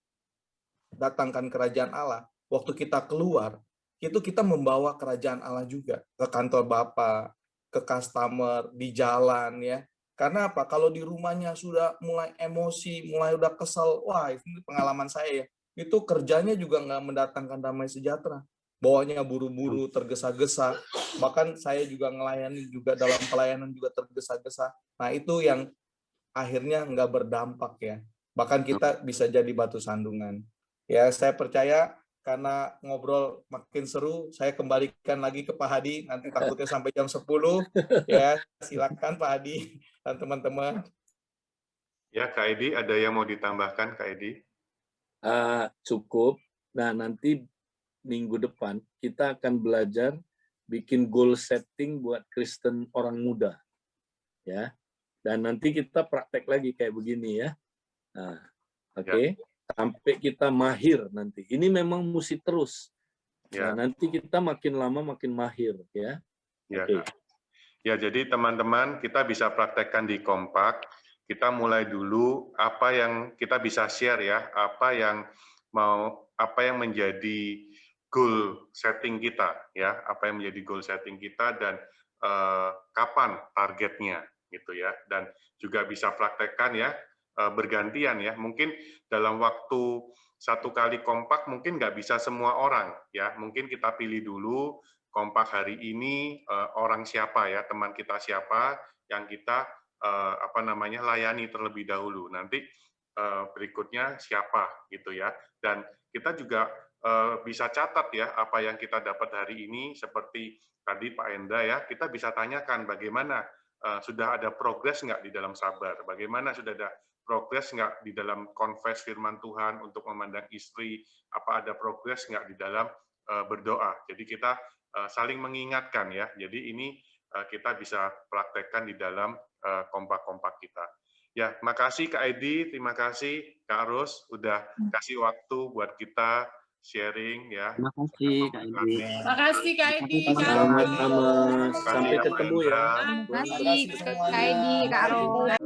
datangkan kerajaan Allah, waktu kita keluar, itu kita membawa kerajaan Allah juga ke kantor Bapak, ke customer, di jalan ya. Karena apa? Kalau di rumahnya sudah mulai emosi, mulai udah kesel, wah ini pengalaman saya ya, itu kerjanya juga nggak mendatangkan damai sejahtera. Bawanya buru-buru, tergesa-gesa. Bahkan saya juga ngelayani juga dalam pelayanan juga tergesa-gesa. Nah itu yang akhirnya nggak berdampak ya. Bahkan kita bisa jadi batu sandungan. Ya saya percaya karena ngobrol makin seru, saya kembalikan lagi ke Pak Hadi, nanti takutnya sampai jam 10. Ya, silakan Pak Hadi dan teman-teman. Ya, Kak Edi, ada yang mau ditambahkan, Kak Edi? Cukup. Nah, nanti minggu depan kita akan belajar bikin goal setting buat Kristen orang muda. Ya. Dan nanti kita praktek lagi kayak begini ya. Nah, oke. Sampai kita mahir nanti. Ini memang mesti terus. Ya. Nah, nanti kita makin lama makin mahir ya. Ya, Oke. Ya, jadi teman-teman kita bisa praktekkan di kompak. Kita mulai dulu apa yang kita bisa share ya, apa yang menjadi goal setting kita ya, apa yang menjadi goal setting kita dan kapan targetnya gitu ya. Dan juga bisa praktekkan ya bergantian ya. Mungkin dalam waktu 1 kali kompak mungkin nggak bisa semua orang ya. Mungkin kita pilih dulu kompak hari ini orang siapa ya, teman kita siapa yang kita layani terlebih dahulu. Nanti berikutnya siapa gitu ya. Dan kita juga bisa catat ya apa yang kita dapat hari ini, seperti tadi Pak Enda ya, kita bisa tanyakan bagaimana sudah ada progres nggak di dalam sabar, bagaimana sudah ada progres nggak di dalam confess firman Tuhan untuk memandang istri, apa ada progres nggak di dalam berdoa. Jadi kita saling mengingatkan ya. Jadi ini kita bisa praktekkan di dalam kompak-kompak kita. Ya, makasih Kak Edi, terima kasih Kak Ros, udah kasih waktu buat kita sharing ya. Terima kasih Kak Edi. Makasih Kak Edi, Kak Sama-sama. Ros. Sampai ketemu ya. Makasih Kak Edi, Kak Ros.